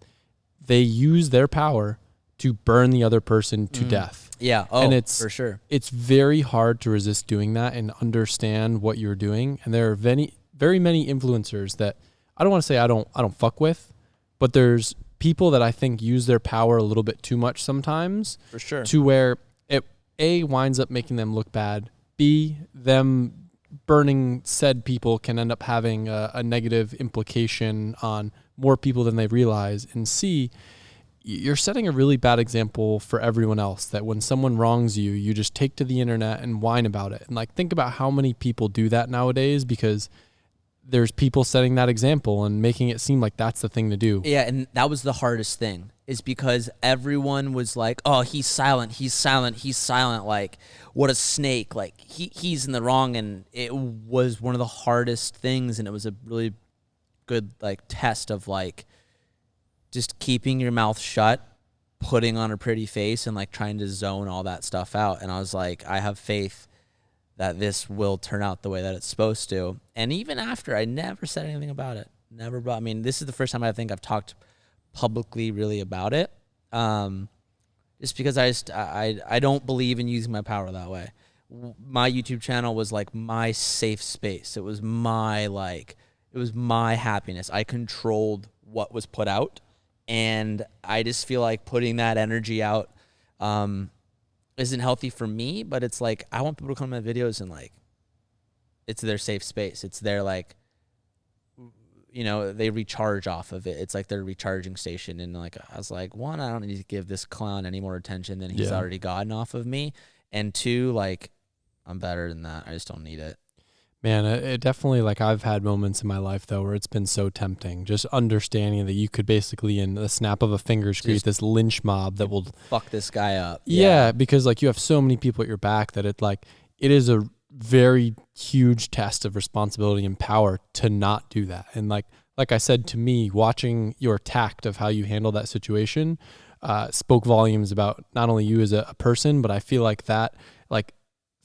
they use their power to burn the other person to death. Yeah, and it's, for sure. It's very hard to resist doing that and understand what you're doing. And there are very many influencers that I don't want to say I don't fuck with, but there's people that I think use their power a little bit too much sometimes. For sure. To where it, A, winds up making them look bad. B, them burning said people can end up having a negative implication on more people than they realize. And C, you're setting a really bad example for everyone else, that when someone wrongs you, you just take to the internet and whine about it. And like, think about how many people do that nowadays, because there's people setting that example and making it seem like that's the thing to do. Yeah, and that was the hardest thing, is because everyone was like, oh, he's silent, like, what a snake, like, he's in the wrong. And it was one of the hardest things, and it was a really good, like, test of, like, just keeping your mouth shut, putting on a pretty face, and, like, trying to zone all that stuff out. And I was like, I have faith that this will turn out the way that it's supposed to. And even after, I never said anything about it. I mean, this is the first time I think I've talked publicly really about it. Just because I don't believe in using my power that way. My YouTube channel was like my safe space. It was my happiness. I controlled what was put out. And I just feel like putting that energy out, isn't healthy for me, but it's like, I want people to come to my videos and, like, it's their safe space. It's their, like, you know, they recharge off of it. It's like their recharging station. And, like, I was like, one, I don't need to give this clown any more attention than he's already gotten off of me. And two, like, I'm better than that. I just don't need it. Man, it definitely, like, I've had moments in my life, though, where it's been so tempting. Just understanding that you could basically, in the snap of a finger, create this lynch mob that will fuck this guy up. Yeah, because, like, you have so many people at your back that it is a very huge test of responsibility and power to not do that. And like I said, to me, watching your tact of how you handle that situation spoke volumes about not only you as a person, but I feel like that, like,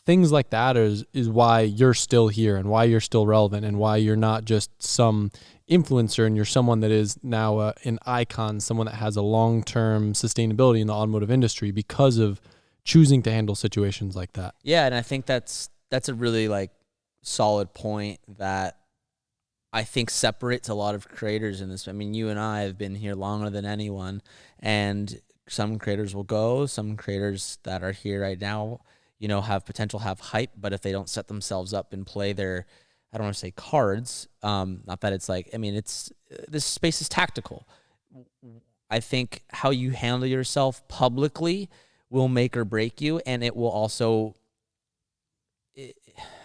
things like that is why you're still here and why you're still relevant and why you're not just some influencer and you're someone that is now an icon, someone that has a long-term sustainability in the automotive industry because of choosing to handle situations like that. Yeah, and I think that's a really, like, solid point, that I think separates a lot of creators in this. I mean, you and I have been here longer than anyone, and some creators will go. Some creators that are here right now, have potential, have hype, but if they don't set themselves up and play their, I don't want to say cards, not that it's like, I mean, this space is tactical. I think how you handle yourself publicly will make or break you, and it will also,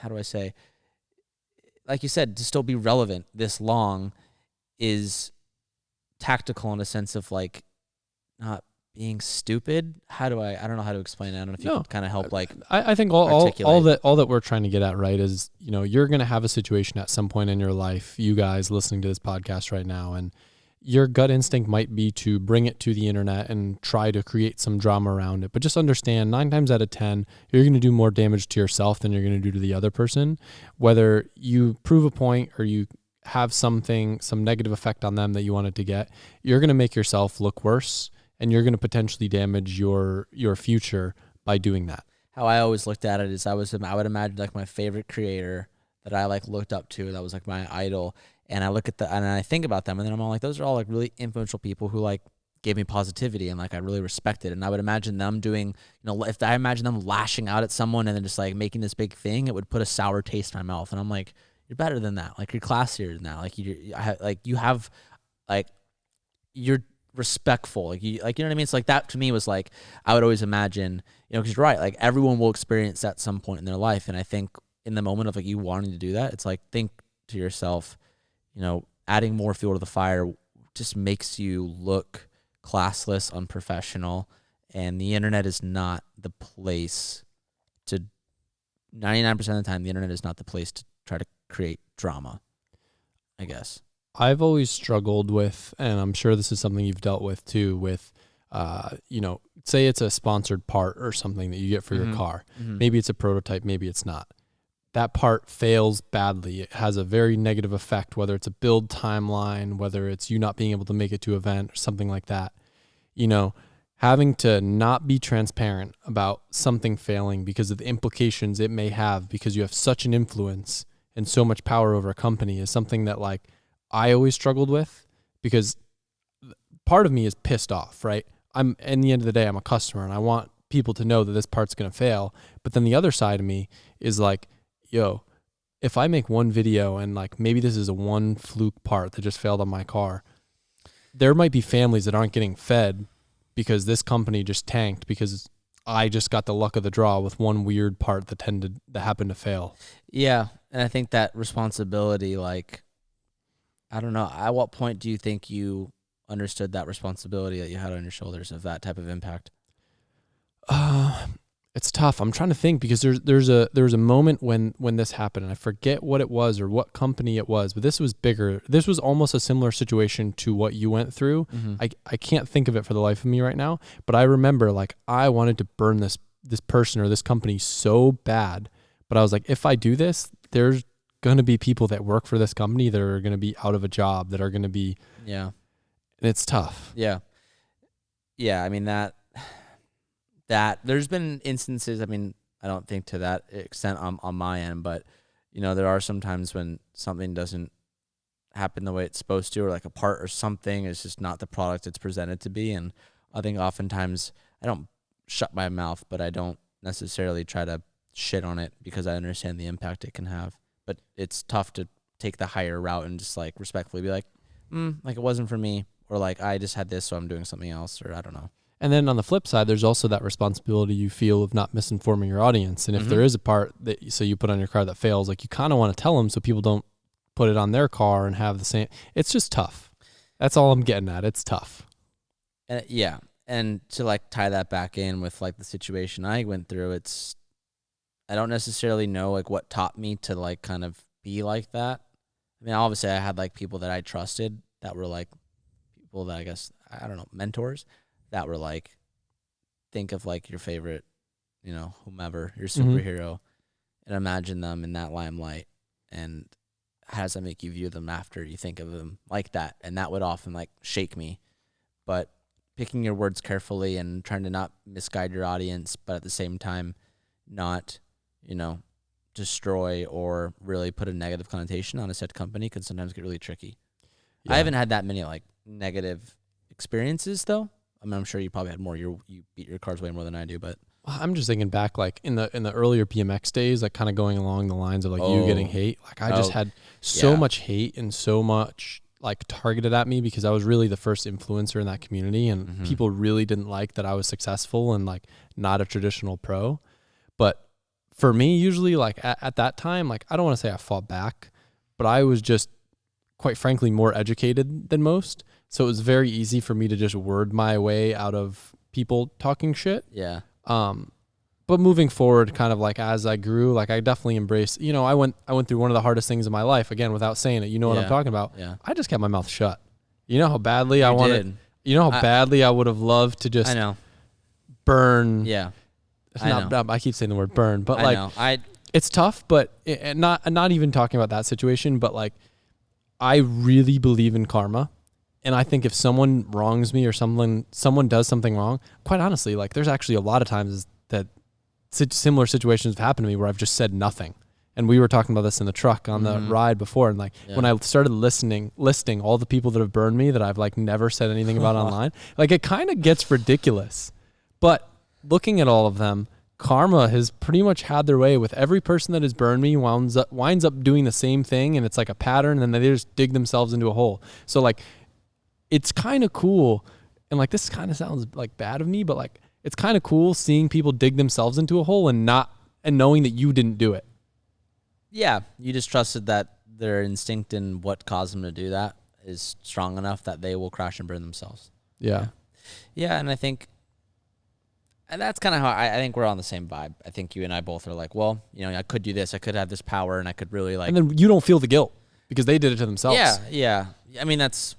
how do I say, like you said, to still be relevant this long is tactical in a sense of like not being stupid. I don't know how to explain it. I don't know if you could kind of help I think all that we're trying to get at, right, is, you're going to have a situation at some point in your life, you guys listening to this podcast right now, and your gut instinct might be to bring it to the internet and try to create some drama around it. But just understand 9 times out of 10, you're going to do more damage to yourself than you're going to do to the other person. Whether you prove a point or you have some negative effect on them that you wanted to get, you're going to make yourself look worse, and you're going to potentially damage your future by doing that. How I always looked at it is I would imagine like my favorite creator that I like looked up to, that was like my idol. And I look at and I think about them, and then I'm all like, those are all like really influential people who like gave me positivity and like I really respected. And I would imagine them doing, if I imagine them lashing out at someone and then just like making this big thing, it would put a sour taste in my mouth. And I'm like, you're better than that. Like, you're classier than that. You're respectful. You know what I mean? It's like that to me was like, I would always imagine, because you're right. Like, everyone will experience that at some point in their life. And I think in the moment of like you wanting to do that, it's like, think to yourself, adding more fuel to the fire just makes you look classless, unprofessional, and the internet is not the place to, 99% of the time, the internet is not the place to try to create drama, I guess. I've always struggled with, and I'm sure this is something you've dealt with too, with, say it's a sponsored part or something that you get for your car. Mm-hmm. Maybe it's a prototype, maybe it's not. That part fails badly. It has a very negative effect, whether it's a build timeline, whether it's you not being able to make it to an event or something like that. Having to not be transparent about something failing because of the implications it may have, because you have such an influence and so much power over a company, is something that like I always struggled with, because part of me is pissed off, right? In the end of the day, I'm a customer and I want people to know that this part's going to fail. But then the other side of me is like, yo, if I make one video and like maybe this is a one fluke part that just failed on my car, there might be families that aren't getting fed because this company just tanked because I just got the luck of the draw with one weird part that happened to fail. Yeah, and I think that responsibility, like, I don't know, at what point do you think you understood that responsibility that you had on your shoulders of that type of impact? It's tough. I'm trying to think, because there's a moment when this happened, and I forget what it was or what company it was, but this was bigger. This was almost a similar situation to what you went through. Mm-hmm. I can't think of it for the life of me right now, but I remember like I wanted to burn this person or this company so bad, but I was like, if I do this, there's going to be people that work for this company that are going to be out of a job, that are going to be, yeah, and it's tough. Yeah. I mean, that there's been instances, I mean, I don't think to that extent on my end, but there are some times when something doesn't happen the way it's supposed to, or like a part or something is just not the product it's presented to be. And I think oftentimes I don't shut my mouth, but I don't necessarily try to shit on it because I understand the impact it can have. But it's tough to take the higher route and just like respectfully be like, like it wasn't for me, or like I just had this, so I'm doing something else, or I don't know. And then on the flip side, there's also that responsibility you feel of not misinforming your audience. And if there is a part that you put on your car that fails, like you kind of want to tell them so people don't put it on their car and have the same. It's just tough. That's all I'm getting at. It's tough. Yeah. And to like tie that back in with like the situation I went through, I don't necessarily know like what taught me to like kind of be like that. I mean, obviously I had like people that I trusted that were like people that I guess, I don't know, mentors that were like, think of like your favorite, whomever, your superhero, and imagine them in that limelight, and how does that make you view them after you think of them like that? And that would often like shake me. But picking your words carefully and trying to not misguide your audience, but at the same time not, destroy or really put a negative connotation on a said company can sometimes get really tricky. Yeah. I haven't had that many like negative experiences though. I mean, I'm sure you probably had more. You beat your cars way more than I do, but I'm just thinking back, like in the earlier BMX days, like kind of going along the lines of like you getting hate. Like I just had so much hate and so much like targeted at me because I was really the first influencer in that community, and people really didn't like that I was successful and like not a traditional pro. But for me, usually like at that time, like I don't want to say I fought back, but I was just quite frankly more educated than most. So it was very easy for me to just word my way out of people talking shit. Yeah. But moving forward, kind of like as I grew, like I definitely embraced, you know, I went through one of the hardest things in my life, again, without saying it. You know what I'm talking about? Yeah. I just kept my mouth shut. You know how badly I wanted, badly I would have loved to just burn. Yeah. I keep saying the word burn, but it's tough, but not even talking about that situation, but like I really believe in karma. And I think if someone wrongs me or someone does something wrong, quite honestly, like there's actually a lot of times that similar situations have happened to me where I've just said nothing. And we were talking about this in the truck on the ride before. And like when I started listing all the people that have burned me that I've like never said anything about online, like it kind of gets ridiculous. But looking at all of them, karma has pretty much had their way with every person that has burned me winds up doing the same thing. And it's like a pattern, and then they just dig themselves into a hole. So like, it's kind of cool, and like this kind of sounds like bad of me, but like it's kind of cool seeing people dig themselves into a hole and knowing that you didn't do it. Yeah, you just trusted that their instinct and what caused them to do that is strong enough that they will crash and burn themselves. Yeah. And I think and that's kind of how I think we're on the same vibe. I think you and I both are like, well, you know, I could do this, I could have this power, and I could really like. And then you don't feel the guilt because they did it to themselves. Yeah. I mean, the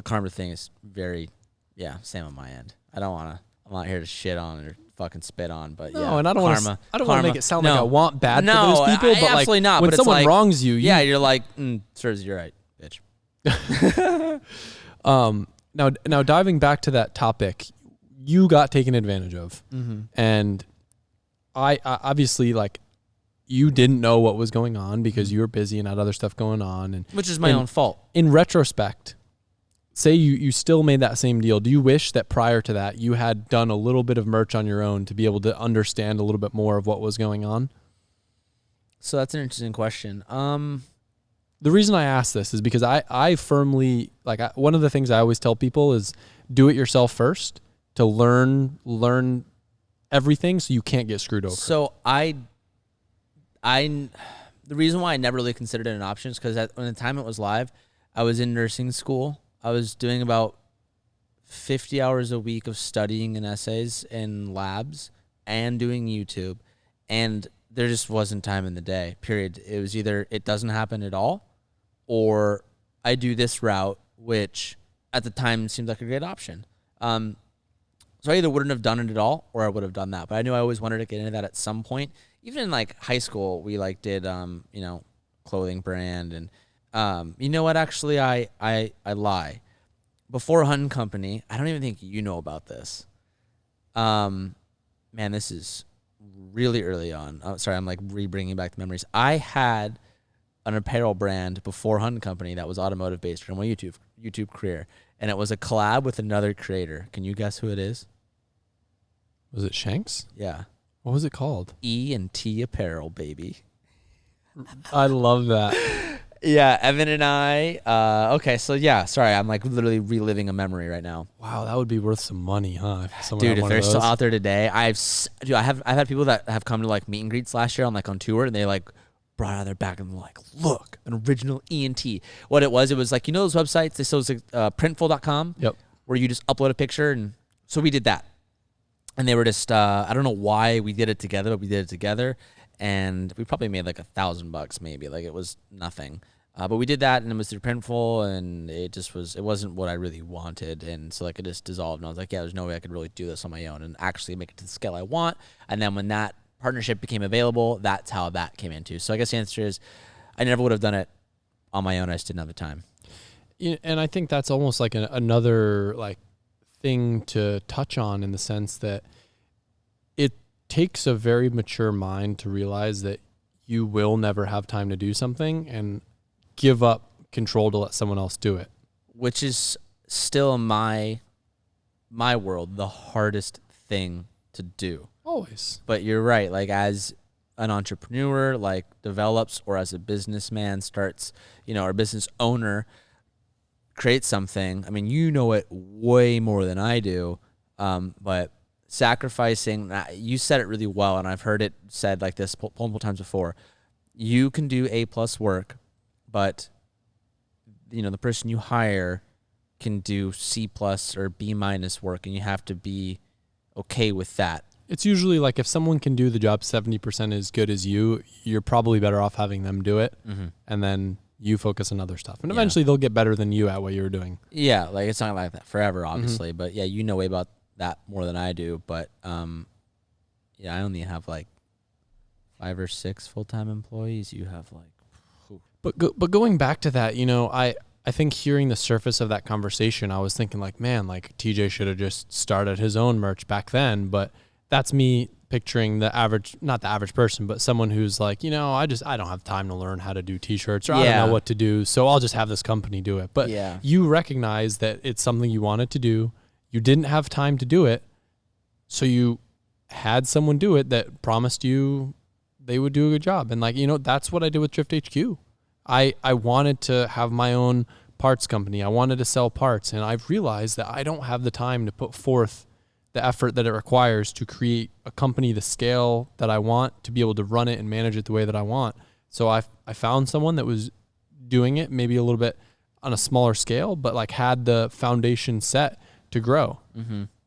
karma thing is very, same on my end. I'm not here to shit on or fucking spit on, but no, and I don't want to make it sound like I want bad for those people, but absolutely like not. When but someone wrongs you, you're like, sirs, you're right, bitch. Now diving back to that topic, you got taken advantage of, and I obviously like you didn't know what was going on because you were busy and had other stuff going on, and which is my own fault. In retrospect, say you still made that same deal. Do you wish that prior to that you had done a little bit of merch on your own to be able to understand a little bit more of what was going on? So that's an interesting question. The reason I ask this is because I firmly, one of the things I always tell people is do it yourself first to learn everything so you can't get screwed over. So the reason why I never really considered it an option is because when the time it was live, I was in nursing school. I was doing about 50 hours a week of studying and essays in labs and doing YouTube. And there just wasn't time in the day, period. It was either it doesn't happen at all or I do this route, which at the time seemed like a great option. So I either wouldn't have done it at all or I would have done that. But I knew I always wanted to get into that at some point. Even in like high school, we like did, clothing brand. And you know what? Actually, I lie. Before Hunt Company, I don't even think you know about this. Man, this is really early on. Oh, sorry, I'm like bringing back the memories. I had an apparel brand before Hunt Company that was automotive based from my YouTube career, and it was a collab with another creator. Can you guess who it is? Was it Shanks? Yeah. What was it called? E&T Apparel, baby. I love that. Yeah, Evan and I. Okay, so yeah, sorry, I'm like literally reliving a memory right now. Wow, that would be worth some money, huh? Dude, if they're still out there today, I've had people that have come to like meet and greets last year on tour, and they like brought out their back and like, look, an original E&T. What it was like, you know those websites? They still printful.com. Yep. Where you just upload a picture, and so we did that. And they were just, I don't know why we did it together, but we did it together. And we probably made like $1,000 maybe. Like it was nothing. But we did that, and it was through Printful, and it wasn't what I really wanted. And so like it just dissolved. And I was like, yeah, there's no way I could really do this on my own and actually make it to the scale I want. And then when that partnership became available, that's how that came into. So I guess the answer is I never would have done it on my own. I just didn't have the time. And I think that's almost like another like thing to touch on in the sense that takes a very mature mind to realize that you will never have time to do something and give up control to let someone else do it. Which is still in my world the hardest thing to do. Always. But you're right. Like as an entrepreneur, like develops, or as a businessman starts, or a business owner creates something. I mean, you know it way more than I do. But sacrificing, you said it really well, and I've heard it said like this multiple times before. You can do A+ work, but the person you hire can do C+ or B- work, and you have to be okay with that. It's usually like if someone can do the job 70% as good as you, you're probably better off having them do it, and then you focus on other stuff. And eventually they'll get better than you at what you're doing. Yeah, like it's not like that forever, obviously. But yeah, you know way about that more than I do. But yeah, I only have like 5 or 6 full-time employees. You have like... But going back to that, I think hearing the surface of that conversation, I was thinking like, man, like TJ should have just started his own merch back then. But that's me picturing the average, not the average person, but someone who's like, I don't have time to learn how to do t-shirts, or I don't know what to do, so I'll just have this company do it. But you recognize that it's something you wanted to do. You didn't have time to do it, so you had someone do it that promised you they would do a good job. And like, that's what I did with Drift HQ. I wanted to have my own parts company. I wanted to sell parts, and I've realized that I don't have the time to put forth the effort that it requires to create a company the scale that I want, to be able to run it and manage it the way that I want. So I found someone that was doing it maybe a little bit on a smaller scale, but like had the foundation set to grow.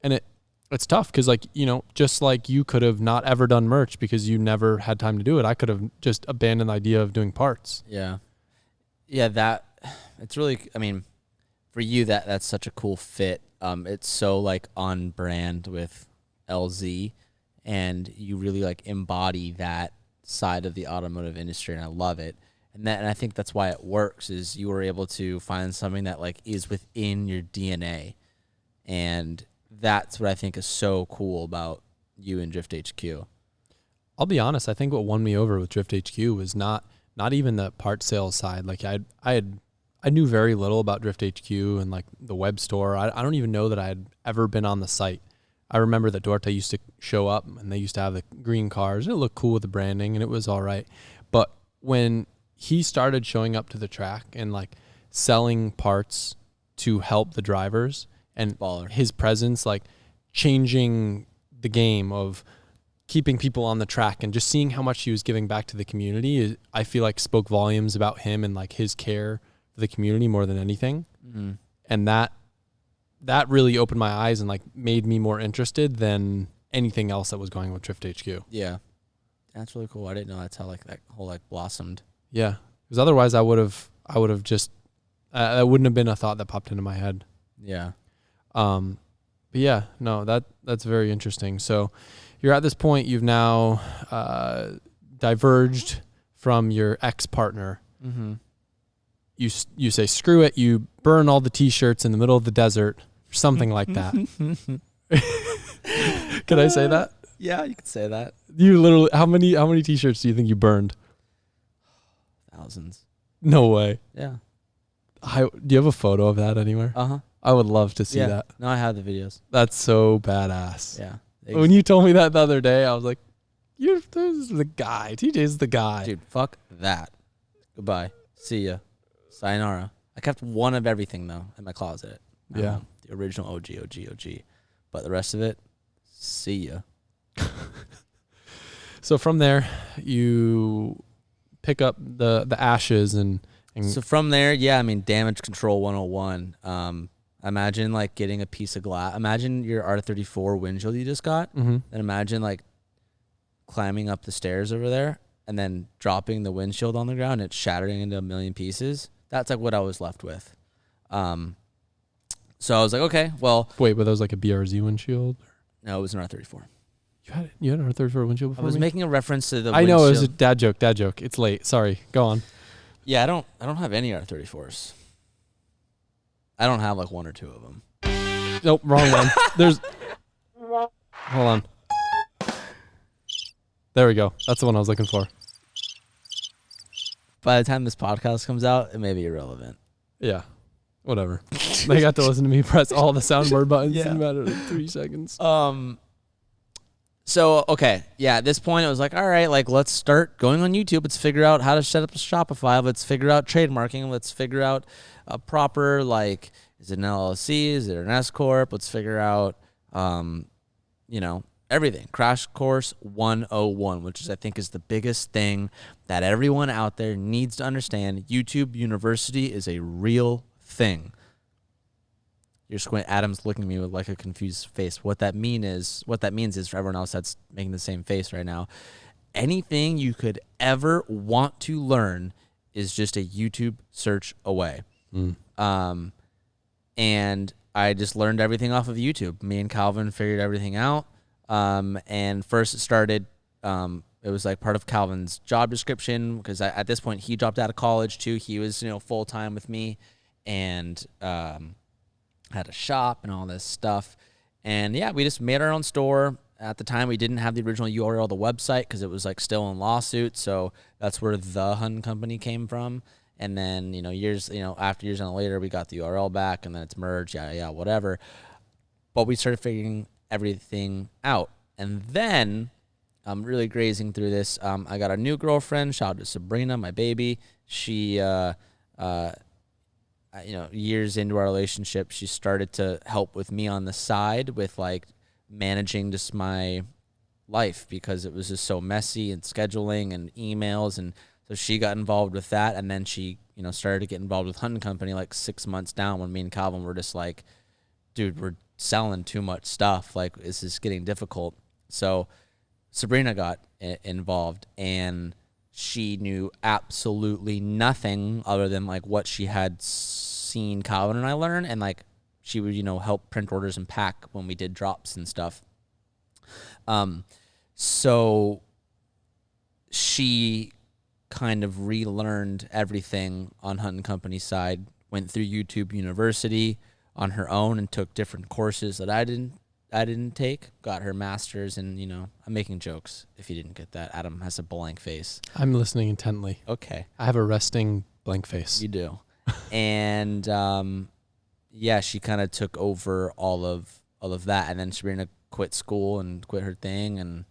And it's tough because like, just like you could have not ever done merch because you never had time to do it, I could have just abandoned the idea of doing parts. Yeah, that it's really, I mean, for you that's such a cool fit. It's so like on brand with LZ, and you really like embody that side of the automotive industry, and I love it. And I think that's why it works, is you were able to find something that like is within your DNA. And that's what I think is so cool about you and Drift HQ. I'll be honest, I think what won me over with Drift HQ was not even the part sales side. Like I knew very little about Drift HQ and like the web store. I don't even know that I had ever been on the site. I remember that Duarte used to show up, and they used to have the green cars. It looked cool with the branding, and it was all right. But when he started showing up to the track and like selling parts to help the drivers, and his presence like changing the game of keeping people on the track, and just seeing how much he was giving back to the community, I feel like spoke volumes about him and like his care for the community more than anything. And that really opened my eyes and like made me more interested than anything else that was going with Drift HQ. Yeah, that's really cool. I didn't know that's how like that whole like blossomed. Yeah, because otherwise I would have just that wouldn't have been a thought that popped into my head. Yeah. But yeah, no, that's very interesting. So you're at this point, you've now diverged from your ex-partner. You say, screw it. You burn all the t-shirts in the middle of the desert or something like that. Can I say that? Yeah, you could say that. You literally, how many t-shirts do you think you burned? Thousands. No way. Yeah. Do you have a photo of that anywhere? I would love to see that. No, I have the videos. That's so badass. Yeah. When you told me that the other day, I was like, this is the guy. TJ's the guy. Dude, fuck that. Goodbye. See ya. Sayonara. I kept one of everything, though, in my closet. Yeah. The original OG. But the rest of it, see ya. So from there, you pick up the ashes and so from there, yeah, I mean, damage control 101. Imagine like getting a piece of glass. Imagine your R34 windshield you just got, and imagine like climbing up the stairs over there and then dropping the windshield on the ground and it shattering into a million pieces. That's like what I was left with. So I was like, okay, well. Wait, but that was like a BRZ windshield? No, it was an R34. You had an R34 windshield before I was me? making a reference to the I know, it was a dad joke. It's late. Sorry. Go on. Yeah, I don't have any R34s. I don't have like one or two of them. Nope, wrong one. Hold on. There we go. That's the one I was looking for. By the time this podcast comes out, it may be irrelevant. Yeah. Whatever. They got to listen to me press all the soundboard buttons Yeah. in a matter of 3 seconds. So, okay. Yeah, at this point, it was like, all right, like, let's start going on YouTube. Let's figure out how to set up a Shopify. Let's figure out trademarking. Let's figure out a proper, like, is it an LLC? Is it an S Corp? Let's figure out, everything. Crash Course 101, which I think is the biggest thing that everyone out there needs to understand. YouTube University is a real thing. Adam's looking at me with like a confused face. What that means is for everyone else that's making the same face right now, anything you could ever want to learn is just a YouTube search away. And I just learned everything off of YouTube. Me and Calvin figured everything out. And first it started, it was like part of Calvin's job description because at this point he dropped out of college too. He was, full time with me and, had a shop and all this stuff. And yeah, we just made our own store. At the time, we didn't have the original URL of the website because it was like still in lawsuit. So that's where the Hun Company came from. And then, after years and later, we got the URL back and then it's merged, whatever. But we started figuring everything out. And then I'm really grazing through this. I got a new girlfriend. Shout out to Sabrina, my baby. She, years into our relationship, she started to help with me on the side with like managing just my life because it was just so messy and scheduling and emails. And so she got involved with that. And then she, started to get involved with Hun Company like 6 months down when me and Calvin were just like, dude, we're selling too much stuff. Like, this is getting difficult. So Sabrina got involved and she knew absolutely nothing other than like what she had seen Calvin and I learn, and like she would help print orders and pack when we did drops and stuff. So she kind of relearned everything on Hunt & Company's side, went through YouTube University on her own and took different courses that I didn't take, got her master's, and I'm making jokes if you didn't get that. Adam has a blank face. I'm listening intently. Okay. I have a resting blank face. You do. And she kind of took over all of that, and then Sabrina quit school and quit her thing, and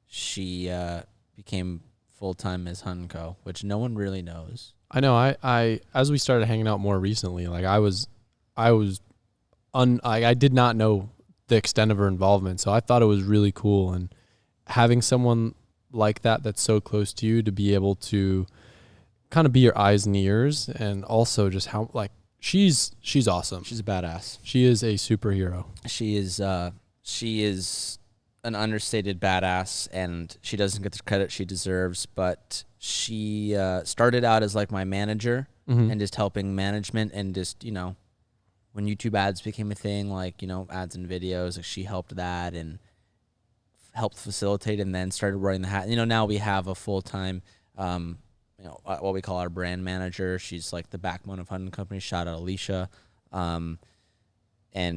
she became full-time Ms. Hunco, which no one really knows. I know. I as we started hanging out more recently, like I did not know the extent of her involvement, so I thought it was really cool. And having someone like that that's so close to you to be able to kind of be your eyes and ears, and also just how like she's awesome. She's a badass. She is a superhero. She is an understated badass, and she doesn't get the credit she deserves. But she started out as like my manager and just helping management, and just when YouTube ads became a thing, like ads and videos, like she helped that and helped facilitate, and then started wearing the hat. Now we have a full-time what we call our brand manager. She's like the backbone of Hunt & Company. Shout out Alicia. And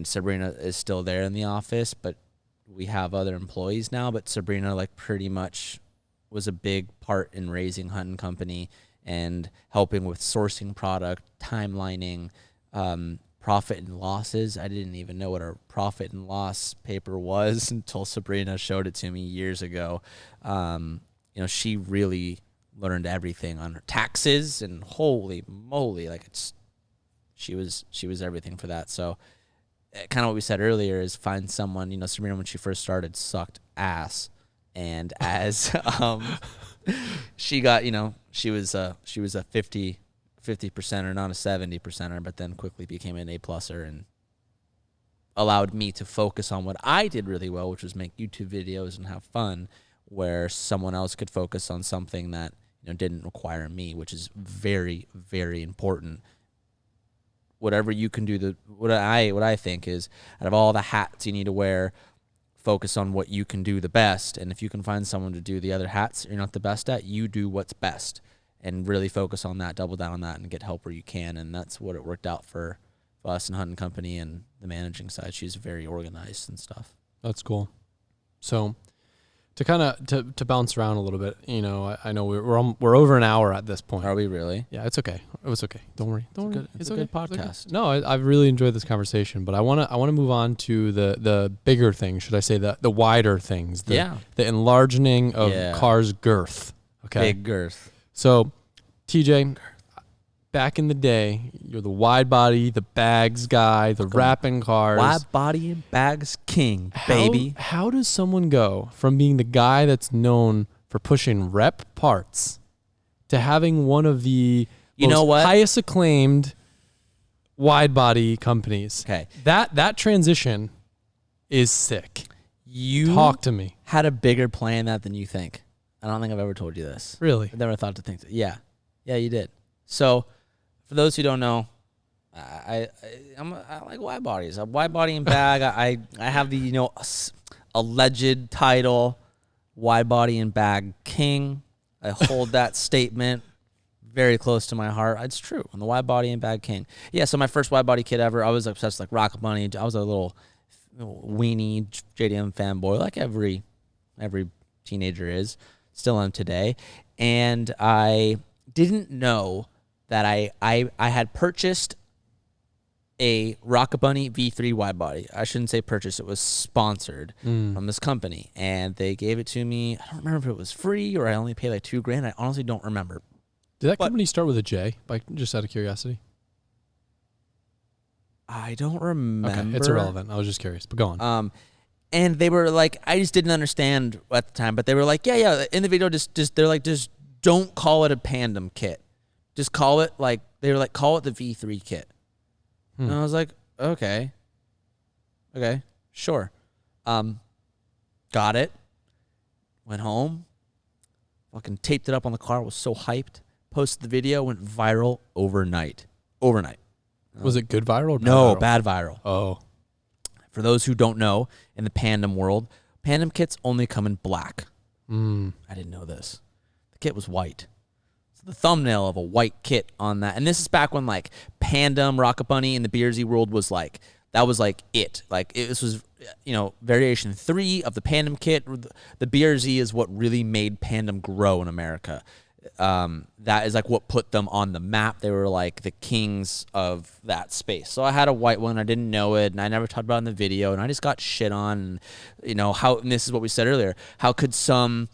Sabrina is still there in the office, but we have other employees now. But Sabrina like pretty much was a big part in raising Hunt & Company and helping with sourcing product, timelining, profit and losses. I didn't even know what a profit and loss paper was until Sabrina showed it to me years ago. She really learned everything on her taxes, and holy moly, like she was everything for that. So kind of what we said earlier is find someone. Sabrina, when she first started, sucked ass, and as she got, she was a 50%er, not a 70%er, but then quickly became an A+er and allowed me to focus on what I did really well, which was make YouTube videos and have fun, where someone else could focus on something that didn't require me, which is very, very important. Whatever you can do, what I think is, out of all the hats you need to wear, focus on what you can do the best. And if you can find someone to do the other hats you're not the best at, you do what's best and really focus on that, double down on that, and get help where you can. And that's what it worked out for us and Hunt & Company and the managing side. She's very organized and stuff. That's cool. So To kind of to bounce around a little bit, I know we're over an hour at this point. Are we really? Yeah, it's okay. It was okay. Don't worry. Don't worry. It's okay. a good podcast. It's okay. No, I've really enjoyed this conversation, but I wanna move on to the bigger things. Should I say the wider things? The enlarging of cars' girth. Okay. Big girth. So, TJ, back in the day, you're the wide body, the bags guy, the wrapping cars. Wide body and bags king, baby. How does someone go from being the guy that's known for pushing rep parts to having one of the highest acclaimed wide body companies? Okay. That transition is sick. You talk to me. Had a bigger plan than you think. I don't think I've ever told you this. Really? I've never thought to think. Yeah, you did. So, for those who don't know, I like wide bodies. A wide body and bag. I have the alleged title, wide body and bag king. I hold that statement very close to my heart. It's true. I'm the wide body and bag king. Yeah. So my first wide body kid ever. I was obsessed with Rocket Bunny. I was a little weenie JDM fanboy, like every teenager is. Still am today. And I didn't know that I had purchased a Rocket Bunny V3 wide body. I shouldn't say purchased. It was sponsored from this company. And they gave it to me. I don't remember if it was free or I only paid like $2,000. I honestly don't remember. Did that company start with a J? Just out of curiosity. I don't remember. Okay, it's irrelevant. I was just curious, but go on. And they were like, I just didn't understand at the time, but they were like, yeah. In the video, they're like, just don't call it a Pandem kit. Just call it call it the V3 kit. And I was like, okay, sure. Got it. Went home. Fucking taped it up on the car. Was so hyped. Posted the video. Went viral overnight. Was it good viral or bad No, viral? bad viral. Oh. For those who don't know, in the Pandem world, Pandem kits only come in black. I didn't know this. The kit was white. So the thumbnail of a white kit on that. And this is back when like Pandem, Rocket Bunny, and the BRZ world was like, that was like it. Like this was, variation 3 of the Pandem kit. The BRZ is what really made Pandem grow in America. That is like what put them on the map. They were like the kings of that space. So I had a white one. I didn't know it, and I never talked about it in the video, and I just got shit on. And this is what we said earlier. How could some,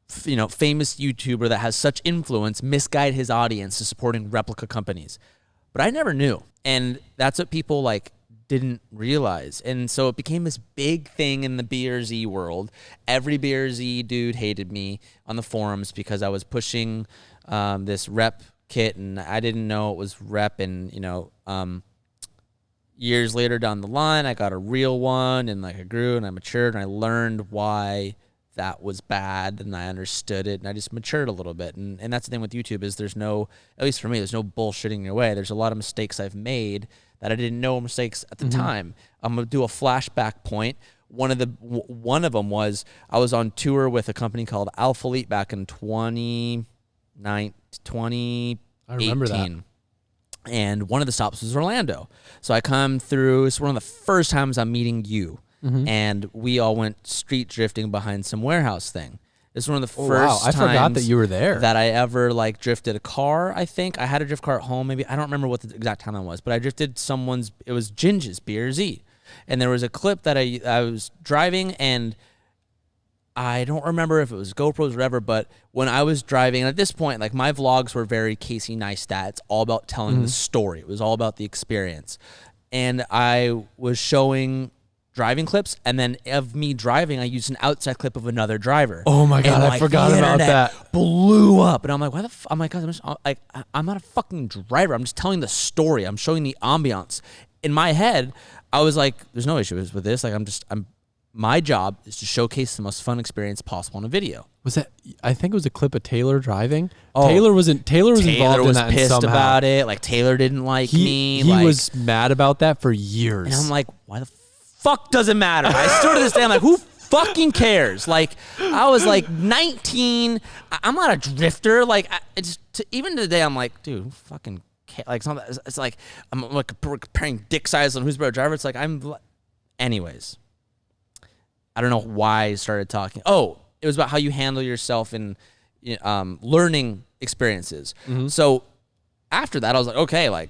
famous YouTuber that has such influence misguide his audience to supporting replica companies? But I never knew, and that's what people didn't realize. And so it became this big thing in the BRZ world. Every BRZ dude hated me on the forums because I was pushing this rep kit, and I didn't know it was rep. And, years later down the line, I got a real one, and I grew and I matured and I learned why that was bad, and I understood it, and I just matured a little bit. And that's the thing with YouTube is there's no, at least for me, there's no bullshitting your way. There's a lot of mistakes I've made that I didn't know mistakes at the time. I'm gonna do a flashback point. One of them was I was on tour with a company called Alpha Elite back in 2018. I remember that. And one of the stops was Orlando. So I come through. It's one of the first times I'm meeting you. And we all went street drifting behind some warehouse thing. This is one of the first I forgot that you were there. That I ever drifted a car. I think I had a drift car at home. Maybe I don't remember what the exact timeline was, but I drifted someone's. It was Ginge's BRZ, and there was a clip that I was driving, and I don't remember if it was GoPros or whatever. But when I was driving, and at this point, my vlogs were very Casey Neistat. It's all about telling the story. It was all about the experience, and I was showing driving clips, and then of me driving, I used an outside clip of another driver. Oh my god, I forgot about that. Blew up, and I'm like, why the? I'm like, I'm not a fucking driver. I'm just telling the story. I'm showing the ambiance. In my head, I was like, there's no issues with this. My job is to showcase the most fun experience possible in a video. Was that? I think it was a clip of Taylor driving. Oh, Taylor was involved in that. Was pissed about it. Taylor didn't like me. He was mad about that for years. And I'm like, why the fuck doesn't matter? I still to this day, I'm like, who fucking cares? I was 19. I'm not a drifter. Even today, I'm like, dude, who fucking cares? It's like I'm comparing dick size on who's a better driver. It's anyways. I don't know why I started talking. Oh, it was about how you handle yourself in learning experiences. Mm-hmm. So after that, I was like, okay, like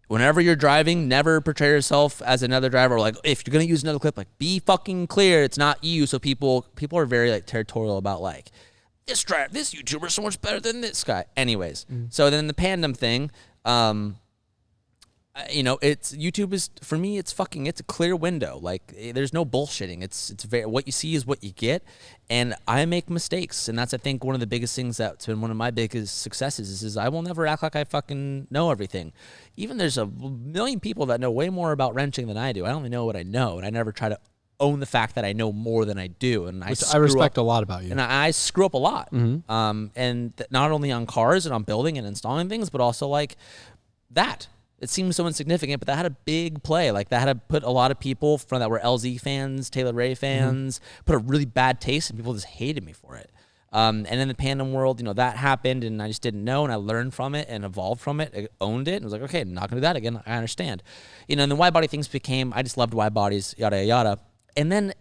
whenever you're driving, never portray yourself as another driver. Or like if you're gonna use another clip, like be fucking clear, it's not you. So people are very like territorial about like this YouTuber is so much better than this guy. Anyways, so then the Pandem thing. It's YouTube is for me. It's a clear window. Like there's no bullshitting. It's very what you see is what you get, and I make mistakes, and that's I think one of the biggest things that's been one of my biggest successes is I will never act like I fucking know everything. Even there's a million people that know way more about wrenching than I do. I only know what I know, and I never try to own the fact that I know more than I do. And I respect a lot about you, and I screw up a lot. Mm-hmm. And not only on cars and on building and installing things, but also like that. It seems so insignificant, but that had a big play. Like that had to put a lot of people from that were LZ fans, Taylor Ray fans, put a really bad taste, and people just hated me for it. And in the Pandem world, that happened, and I just didn't know, and I learned from it and evolved from it, I owned it, and was like, okay, I'm not gonna do that again. I understand. And the wide body things became, I just loved wide bodies, yada yada. And then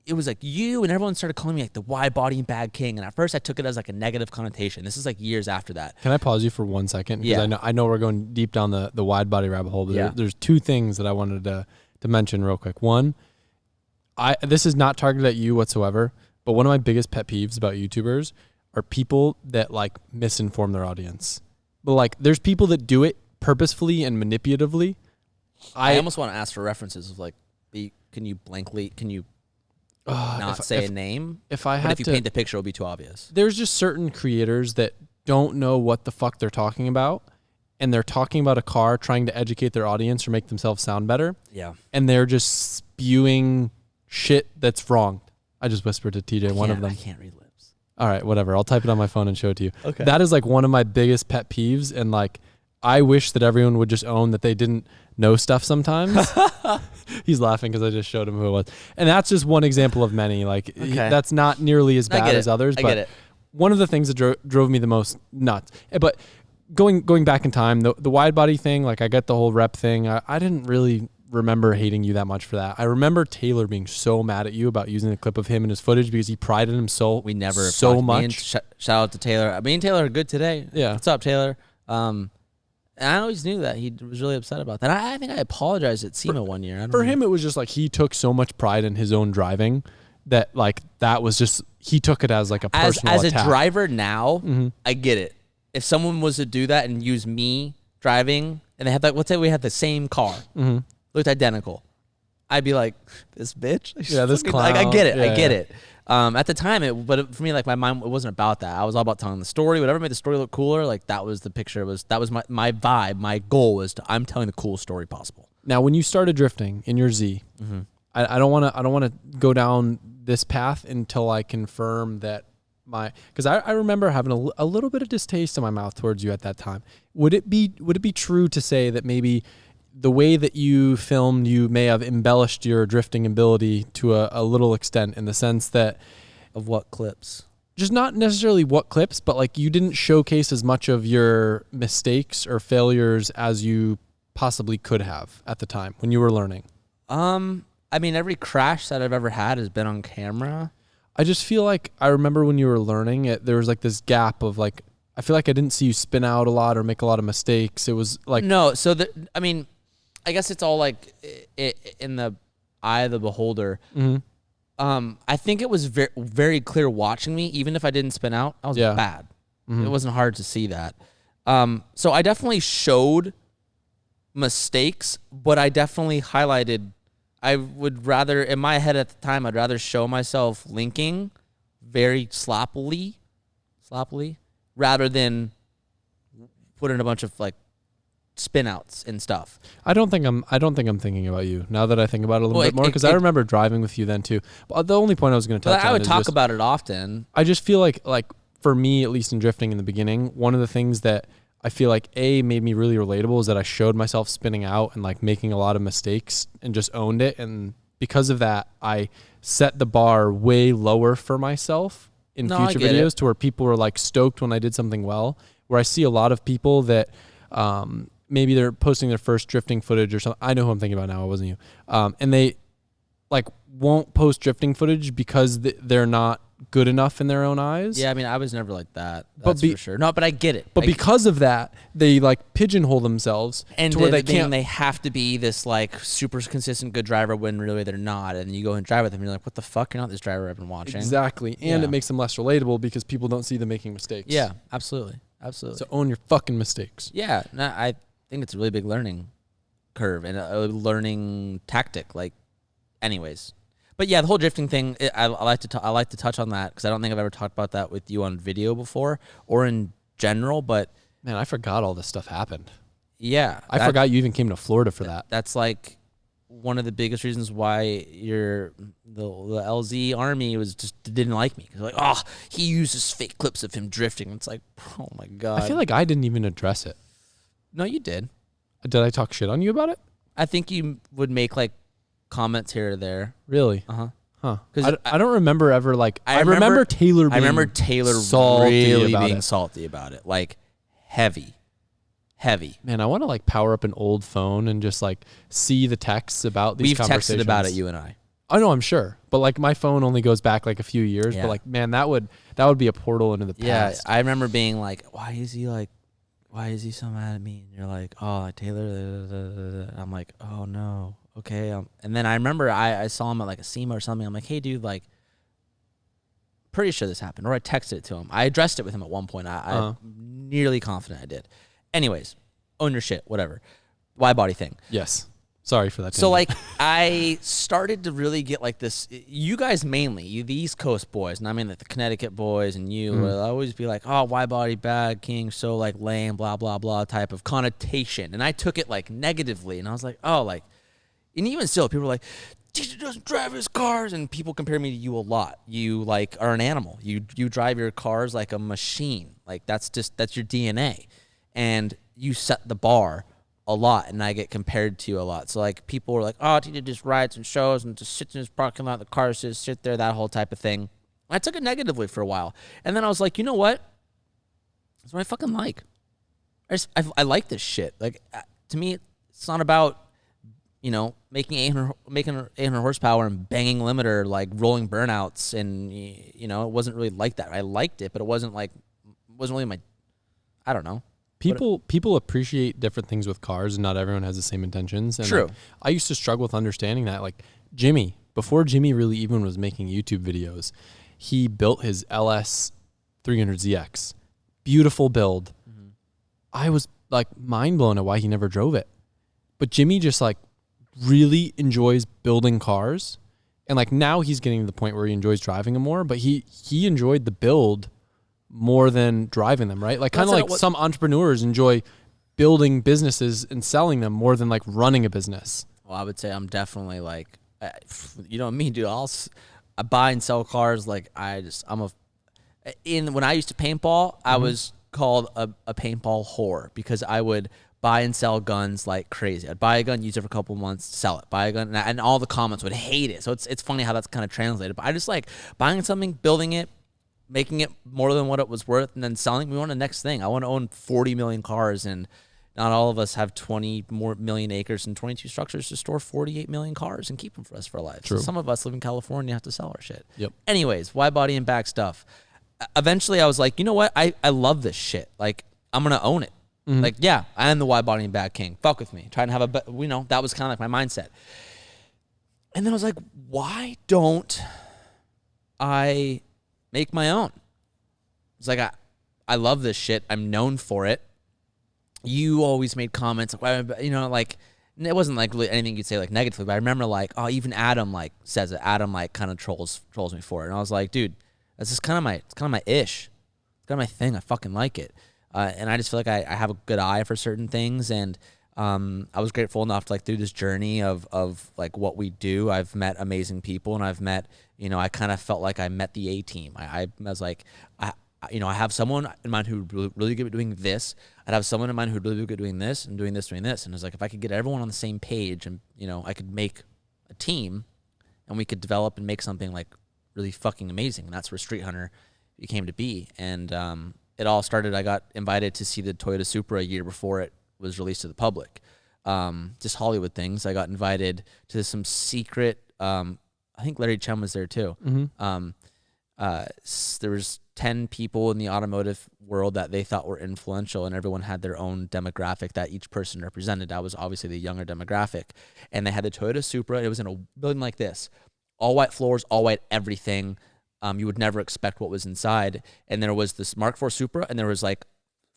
it was like you and everyone started calling me like the wide body bag king. And at first I took it as like a negative connotation. This is like years after that. Can I pause you for 1 second? Yeah. Because I know we're going deep down the wide body rabbit hole, but Yeah. there's two things that I wanted to mention real quick. One, this is not targeted at you whatsoever, but one of my biggest pet peeves about YouTubers are people that like misinform their audience. But like there's people that do it purposefully and manipulatively. I almost want to ask for references of like, can you not say a name? If I had you paint the picture, it'll be too obvious. There's just certain creators that don't know what the fuck they're talking about, and they're talking about a car trying to educate their audience or make themselves sound better. Yeah. And they're just spewing shit that's wrong. I just whispered to TJ, one of them. I can't read lips. All right, whatever. I'll type it on my phone and show it to you. Okay. That is like one of my biggest pet peeves, and like I wish that everyone would just own that they didn't know stuff sometimes. He's laughing because I just showed him who it was. And that's just one example of many. Like that's not nearly as bad as others. But one of the things that drove me the most nuts. But going back in time, the wide body thing, like I get the whole rep thing. I didn't really remember hating you that much for that. I remember Taylor being so mad at you about using the clip of him in his footage because he prided himself so much. Shout out to Taylor. Me and Taylor are good today. Yeah. What's up, Taylor? And I always knew that he was really upset about that. I think I apologized at SEMA one year. For him, it was just like he took so much pride in his own driving that like that was just he took it as like a personal attack. As a driver now, I get it. If someone was to do that and use me driving, and they had like, let's say we had the same car, looked identical, I'd be like, this bitch. Yeah, this clown. Like, I get it. Yeah, I get it. At the time, but for me, like my mind, it wasn't about that. I was all about telling the story. Whatever made the story look cooler, like that was the picture. That was my vibe. My goal was I'm telling the coolest story possible. Now, when you started drifting in your Z, I don't want to go down this path until I confirm that because I remember having a little bit of distaste in my mouth towards you at that time. Would it be true to say that maybe the way that you filmed, you may have embellished your drifting ability to a little extent, in the sense that of what clips? Just not necessarily what clips, but like you didn't showcase as much of your mistakes or failures as you possibly could have at the time when you were learning. I mean, every crash that I've ever had has been on camera. I just feel like I remember when you were learning there was like this gap of like, I feel like I didn't see you spin out a lot or make a lot of mistakes. It was like, no. So I guess it's all like in the eye of the beholder. I think it was very, very clear watching me, even if I didn't spin out, I was bad. It wasn't hard to see that. So I definitely showed mistakes, but I definitely highlighted. I would rather, in my head at the time, I'd rather show myself linking very sloppily, rather than put in a bunch of like spin outs and stuff. I don't think I'm thinking about you now that I think about it a little bit more, because I remember driving with you then too. But the only point I was going to touch on, I would talk about it often. I just feel like for me, at least in drifting in the beginning, one of the things that I feel like made me really relatable is that I showed myself spinning out and like making a lot of mistakes and just owned it. And because of that, I set the bar way lower for myself in future videos to where people were like stoked when I did something well, where I see a lot of people that, maybe they're posting their first drifting footage or something. I know who I'm thinking about now. It wasn't you. And they like won't post drifting footage because they're not good enough in their own eyes. Yeah, I mean, I was never like that. But That's for sure. No, but I get it. But because of that, they like pigeonhole themselves and to where they can't. They have to be this like super consistent good driver when really they're not. And you go and drive with them, and you're like, what the fuck? You're not this driver I've been watching. Exactly, and it makes them less relatable because people don't see them making mistakes. Yeah, absolutely. So own your fucking mistakes. Yeah, no, I think it's a really big learning curve and a learning tactic. Like, anyways. But yeah, the whole drifting thing, I like to touch on that because I don't think I've ever talked about that with you on video before or in general. But man, I forgot all this stuff happened. Yeah, I forgot you even came to Florida for that. That's like one of the biggest reasons why the LZ Army didn't like me because like, oh, he uses fake clips of him drifting. It's like, oh my god. I feel like I didn't even address it. No, you did. Did I talk shit on you about it? I think you would make like comments here or there. Really? Huh. Because I don't remember ever like. I remember Taylor. I remember Taylor really being salty about it, like heavy. Man, I want to like power up an old phone and just like see the texts about these conversations. We've texted about it, you and I. I know, I'm sure, but like my phone only goes back like a few years. Yeah. But like, man, that would be a portal into the past. Yeah, I remember being like, why is he so mad at me? And you're like, oh, Taylor. I'm like, oh no. Okay. And then I remember I saw him at like a SEMA or something. I'm like, hey, dude, like, pretty sure this happened. Or I texted it to him. I addressed it with him at one point. I'm nearly confident I did. Anyways, own your shit, whatever. Widebody thing. Yes. Sorry for that. So, like, I started to really get like this. You guys mainly, the East Coast boys, and I mean like the Connecticut boys and you, will always be like, oh, widebody, bad, king, so like lame, blah, blah, blah type of connotation. And I took it like negatively. And I was like, oh, like, and even still, people were like, DJ doesn't drive his cars. And people compare me to you a lot. You like are an animal. You drive your cars like a machine. Like that's your DNA. And you set the bar a lot, and I get compared to you a lot. So like people were like, oh, DJ just rides and shows and just sits in his parking lot. The cars just sit there, that whole type of thing. I took it negatively for a while. And then I was like, you know what? That's what I fucking like. I like this shit. Like to me, it's not about, you know, making 800 horsepower and banging limiter, like rolling burnouts. And, you know, it wasn't really like that. I liked it, but it wasn't really my, I don't know. People appreciate different things with cars, and not everyone has the same intentions. And true. Like, I used to struggle with understanding that. Like Jimmy, before Jimmy really even was making YouTube videos, he built his LS 300ZX. Beautiful build. Mm-hmm. I was like mind blown at why he never drove it. But Jimmy just like really enjoys building cars, and like now he's getting to the point where he enjoys driving them more, but he enjoyed the build more than driving them, right? Like kind of like some entrepreneurs enjoy building businesses and selling them more than like running a business. Well, I would say I'm definitely like, you know me, dude. I buy and sell cars. Like when I used to paintball, I was called a paintball whore because I would buy and sell guns like crazy. I'd buy a gun, use it for a couple months, sell it. Buy a gun, and all the comments would hate it. So it's funny how that's kind of translated. But I just like buying something, building it, making it more than what it was worth, and then selling. We want the next thing. I want to own 40 million cars, and not all of us have 20 more million acres and 22 structures to store 48 million cars and keep them for us for life. True. So some of us live in California, have to sell our shit. Yep. Anyways, widebody and back stuff. Eventually, I was like, you know what? I love this shit. Like, I'm going to own it. Mm-hmm. Like, yeah, I am the widebody and back king. Fuck with me. Trying to have that was kind of like my mindset. And then I was like, why don't I make my own? It's like, I love this shit. I'm known for it. You always made comments, you know, like, it wasn't like really anything you'd say like negatively, but I remember like, oh, even Adam like says it. Adam like kind of trolls me for it. And I was like, dude, that's just kind of my ish. It's kind of my thing. I fucking like it. And I just feel like I have a good eye for certain things. And I was grateful enough to like through this journey of like what we do. I've met amazing people, and I've met, you know, I kind of felt like I met the A team. I was like, I have someone in mind who's really good at doing this. I'd have someone in mind who'd really good at doing this and doing this, doing this. And it's like, if I could get everyone on the same page, and, you know, I could make a team, and we could develop and make something like really fucking amazing. And that's where Street Hunter became to be. And it all started, I got invited to see the Toyota Supra a year before it was released to the public. Just Hollywood things. I got invited to some secret, I think Larry Chen was there too. Mm-hmm. there was 10 people in the automotive world that they thought were influential, and everyone had their own demographic that each person represented. That was obviously the younger demographic. And they had the Toyota Supra. It was in a building like this, all white floors, all white everything. You would never expect what was inside. And there was this Mark IV Supra, and there was like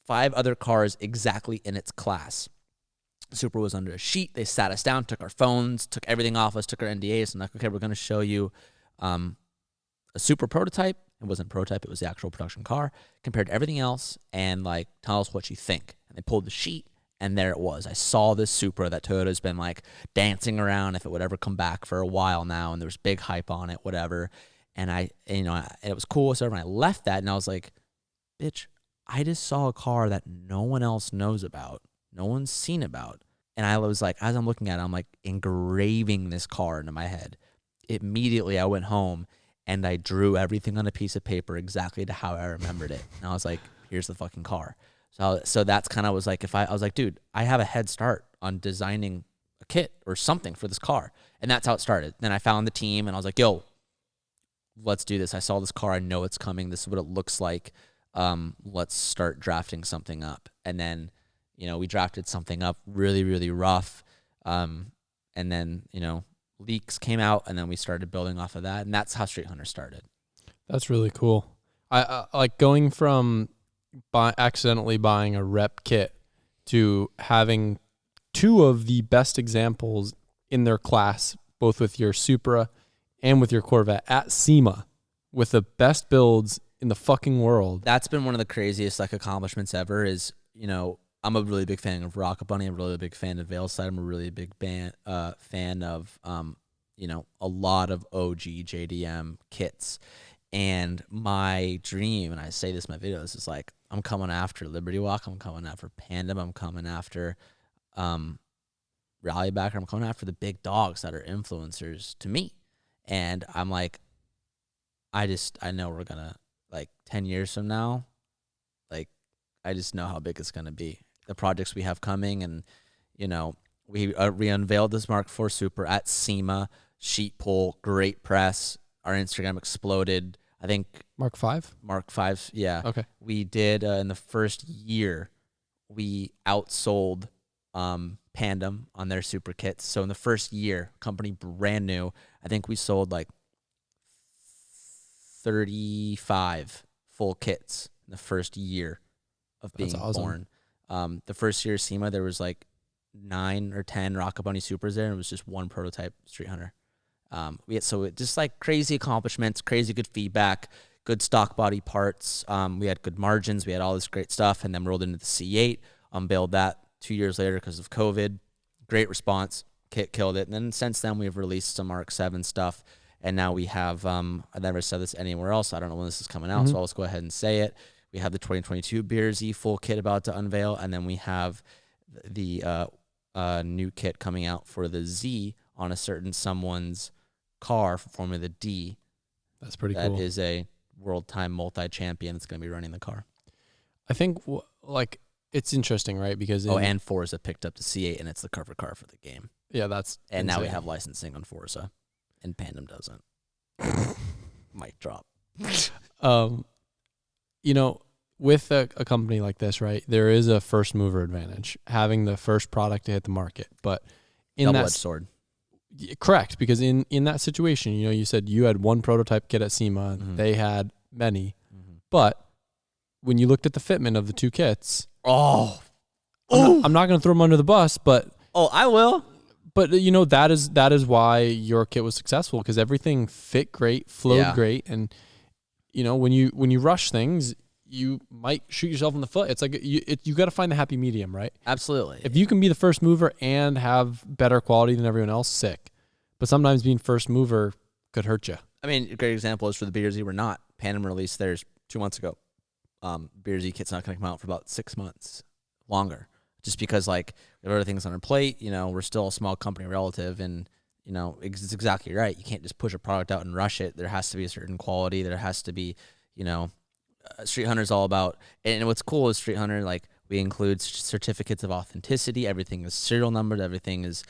5 other cars exactly in its class. Supra was under a sheet. They sat us down, took our phones, took everything off us, took our NDAs, and like, okay, we're going to show you a Supra prototype. It wasn't a prototype, it was the actual production car, compared to everything else, and like, tell us what you think. And they pulled the sheet, and there it was. I saw this Supra that Toyota's been like dancing around if it would ever come back for a while now, and there was big hype on it, whatever. And it was cool. So when I left that, and I was like, bitch, I just saw a car that no one else knows about, no one's seen about. And I was like, as I'm looking at it, I'm like engraving this car into my head. Immediately I went home and I drew everything on a piece of paper exactly to how I remembered it. And I was like, here's the fucking car. So that's kind of was like, I was like, dude, I have a head start on designing a kit or something for this car. And that's how it started. Then I found the team and I was like, yo, let's do this. I saw this car. I know it's coming. This is what it looks like. Let's start drafting something up. And then, we drafted something up really, really rough. And then, leaks came out, and then we started building off of that. And that's how Street Hunter started. That's really cool. I like going from accidentally buying a rep kit to having 2 of the best examples in their class, both with your Supra and with your Corvette at SEMA, with the best builds in the fucking world. That's been one of the craziest accomplishments ever. Is I'm a really big fan of Rocket Bunny. I'm a really big fan of Veilside. I'm a really big fan of a lot of OG JDM kits. And my dream, and I say this in my videos, is like, I'm coming after Liberty Walk. I'm coming after Pandem. I'm coming after Rallybacker. I'm coming after the big dogs that are influencers to me. And I'm like, I know we're going to, like, 10 years from now, like, I just know how big it's going to be. The projects we have coming, and, we unveiled this Mark IV Super at SEMA, sheet pull, great press. Our Instagram exploded. I think Mark V? Mark V, yeah. Okay. We did, in the first year, we outsold Pandem on their super kits. So in the first year, company brand new, I think we sold like 35 full kits in the first year of being born. The first year of SEMA, there was like 9 or 10 Rocket Bunny Supers there, and it was just 1 prototype Street Hunter. Just like crazy accomplishments, crazy good feedback, good stock body parts. We had good margins. We had all this great stuff, and then rolled into the C8, unveiled that 2 years later because of COVID. Great response. Kit killed it. And then since then, we've released some Mark 7 stuff, and now we have, I never said this anywhere else. I don't know when this is coming out, so I'll just go ahead and say it. We have the 2022 Beer Z full kit about to unveil, and then we have the new kit coming out for the Z on a certain someone's car for Formula D. That's pretty cool. That is a world time multi-champion that's going to be running the car. I think it's interesting, right? Because and Forza picked up the C8, and it's the cover car for the game. Yeah, that's and insane. Now we have licensing on Forza, and Pandem doesn't. Mic drop. With a company like this, right, there is a first mover advantage, having the first product to hit the market. But in double-edged sword. Correct, because in that situation, you said you had 1 prototype kit at SEMA, they had many, but when you looked at the fitment of the 2 kits, I'm not going to throw them under the bus, but I will. But that is why your kit was successful, because everything fit great, flowed great, and when you rush things, you might shoot yourself in the foot. It's like you got to find the happy medium, right? Absolutely. If you can be the first mover and have better quality than everyone else, sick. But sometimes being first mover could hurt you. I mean, a great example is for the Beer Z. We're not. Pandem released theirs 2 months ago. Beer Z kit's not going to come out for about 6 months longer, just because we have other things on our plate. We're still a small company relative, and it's exactly right. You can't just push a product out and rush it. There has to be a certain quality. There has to be, Street Hunter is all about, and what's cool is Street Hunter, we include certificates of authenticity. Everything is serial numbered. Everything is,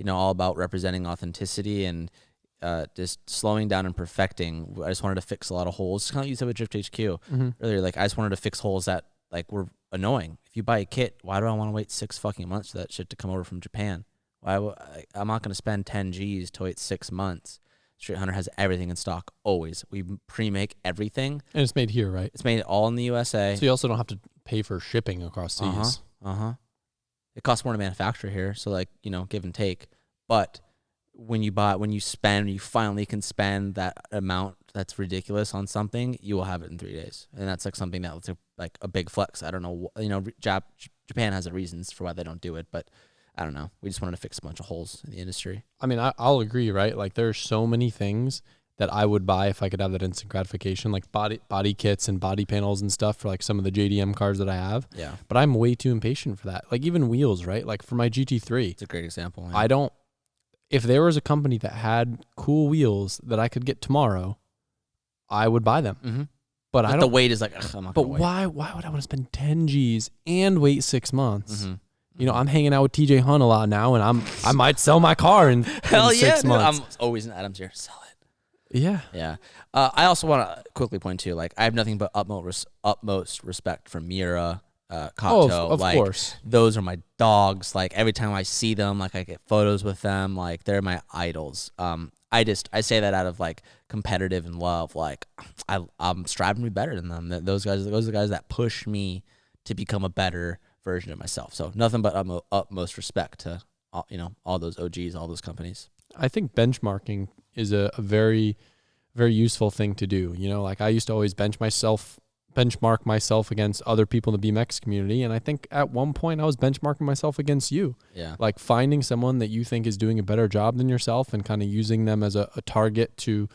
all about representing authenticity. And just slowing down and perfecting. I just wanted to fix a lot of holes. Kind of like you said with Drift HQ Mm-hmm. earlier. Like I just wanted to fix holes that like were annoying. If you buy a kit, why do I want to wait 6 fucking months for that shit to come over from Japan? I'm not going to spend 10 G's to wait 6 months. Street Hunter has everything in stock always. We pre-make everything. And it's made here, right? It's made all in the USA. So you also don't have to pay for shipping across seas. It costs more to manufacture here, so like, give and take. But when you finally can spend that amount that's ridiculous on something, you will have it in 3 days. And that's like something that's like a big flex. I don't know, Japan has their reasons for why they don't do it, but I don't know. We just wanted to fix a bunch of holes in the industry. I mean, I'll agree, right? Like there's so many things that I would buy if I could have that instant gratification, like body kits and body panels and stuff for like some of the JDM cars that I have. Yeah. But I'm way too impatient for that. Like even wheels, right? Like for my GT3. It's a great example. Yeah. If there was a company that had cool wheels that I could get tomorrow, I would buy them. Mm-hmm. But the wait is like, I'm not but gonna wait. why would I want to spend 10 G's and wait 6 months? Mm-hmm. I'm hanging out with TJ Hunt a lot now, and I might sell my car in Hell in 6 months. I'm always in Adam's ear. Sell it. Yeah. Yeah. I also want to quickly point to, like, I have nothing but utmost respect for Mira, Kato. Of course. Those are my dogs. Like, every time I see them, like, I get photos with them. Like, they're my idols. I say that out of, like, competitive and love. Like, I'm striving to be better than them. Those are the guys that push me to become a better version of myself. So nothing but utmost respect to all those OGs, all those companies. I think benchmarking is a very, very useful thing to do. Like I used to always benchmark myself against other people in the BMX community, and I think at one point I was benchmarking myself against you. Yeah. Like finding someone that you think is doing a better job than yourself and kind of using them as a target to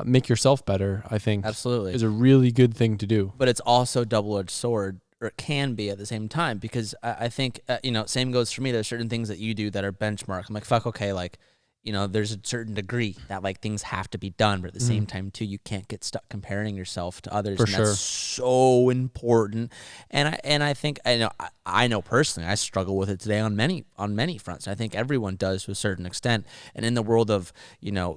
make yourself better, I think absolutely is a really good thing to do. But it's also a double-edged sword, or it can be at the same time, because I think, same goes for me. There's certain things that you do that are benchmarks. I'm like, fuck, okay, like, there's a certain degree that, like, things have to be done, but at the same time, too, you can't get stuck comparing yourself to others. For and sure. That's so important. And I think, I know personally, I struggle with it today on many fronts. I think everyone does to a certain extent. And in the world of,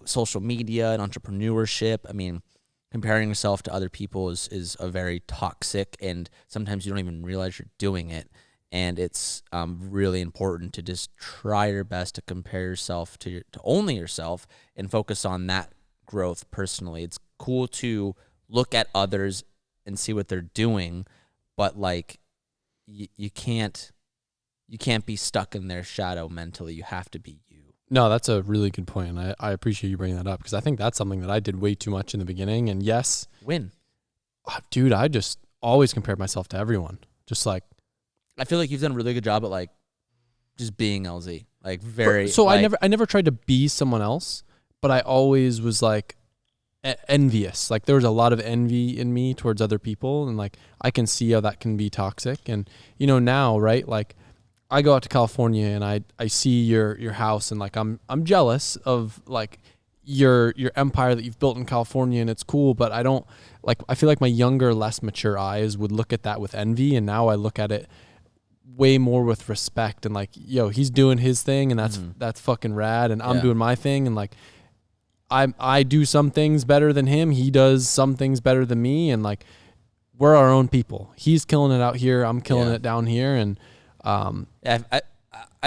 social media and entrepreneurship, I mean, comparing yourself to other people is a very toxic, and sometimes you don't even realize you're doing it. And it's really important to just try your best to compare yourself to only yourself and focus on that growth personally. It's cool to look at others and see what they're doing, but like you can't be stuck in their shadow mentally. You have to be you. No, that's a really good point. I appreciate you bringing that up, because I think that's something that I did way too much in the beginning. And yes, dude, I just always compared myself to everyone. Just like, I feel like you've done a really good job at like just being LZ, like very. So like, I never tried to be someone else, but I always was like envious. Like there was a lot of envy in me towards other people, and like I can see how that can be toxic. And now, right? Like I go out to California and I see your house, and like I'm jealous of like your empire that you've built in California, and it's cool, but I don't like. I feel like my younger, less mature eyes would look at that with envy, and now I look at it way more with respect, and like, yo, he's doing his thing, and that's fucking rad, and I'm doing my thing, and like I do some things better than him, he does some things better than me, and like we're our own people. He's killing it out here, I'm killing it down here, and I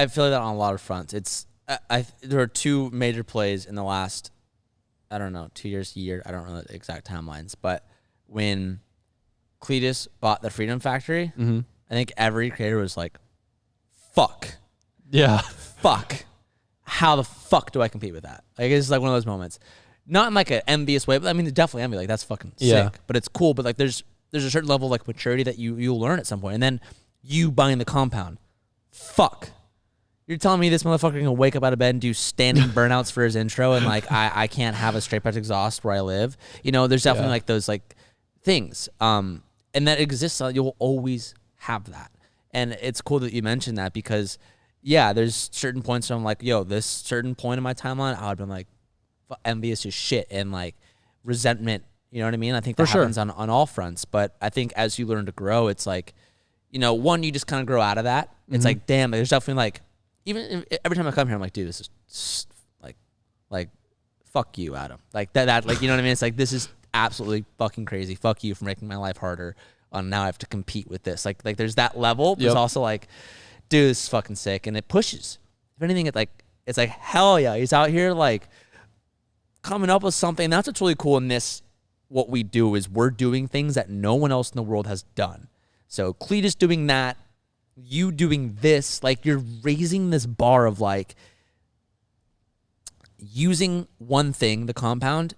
feel like that on a lot of fronts. It's there are two major plays in the last, I don't know, 2 years, year, I don't know the exact timelines, but when Cletus bought the Freedom Factory, I think every creator was like, fuck. Yeah. Fuck. How the fuck do I compete with that? Like, it's like one of those moments. Not in like an envious way, but I mean, definitely envy. Like, that's fucking sick. But it's cool. But like, there's a certain level of like maturity that you'll learn at some point. And then you buying the compound. Fuck. You're telling me this motherfucker can wake up out of bed and do standing burnouts for his intro, and like I can't have a straight pipe exhaust where I live. There's definitely like those like things. And that exists. You'll always have that. And it's cool that you mentioned that, because there's certain points where I'm like, yo, this certain point in my timeline, I would have been like envious as shit and like resentment. You know what I mean? I think that happens on all fronts. But I think as you learn to grow, it's like, one, you just kind of grow out of that. It's like, damn, there's definitely like, even every time I come here, I'm like, dude, this is like fuck you, Adam. Like that, like, you know what I mean? It's like, this is absolutely fucking crazy. Fuck you for making my life harder. Now I have to compete with this. Like there's that level. There's also like, dude, this is fucking sick. And it pushes. If anything, it's like, hell yeah. He's out here like coming up with something. That's what's really cool in this. What we do is we're doing things that no one else in the world has done. So Cletus doing that, you doing this, like you're raising this bar of like using one thing, the compound,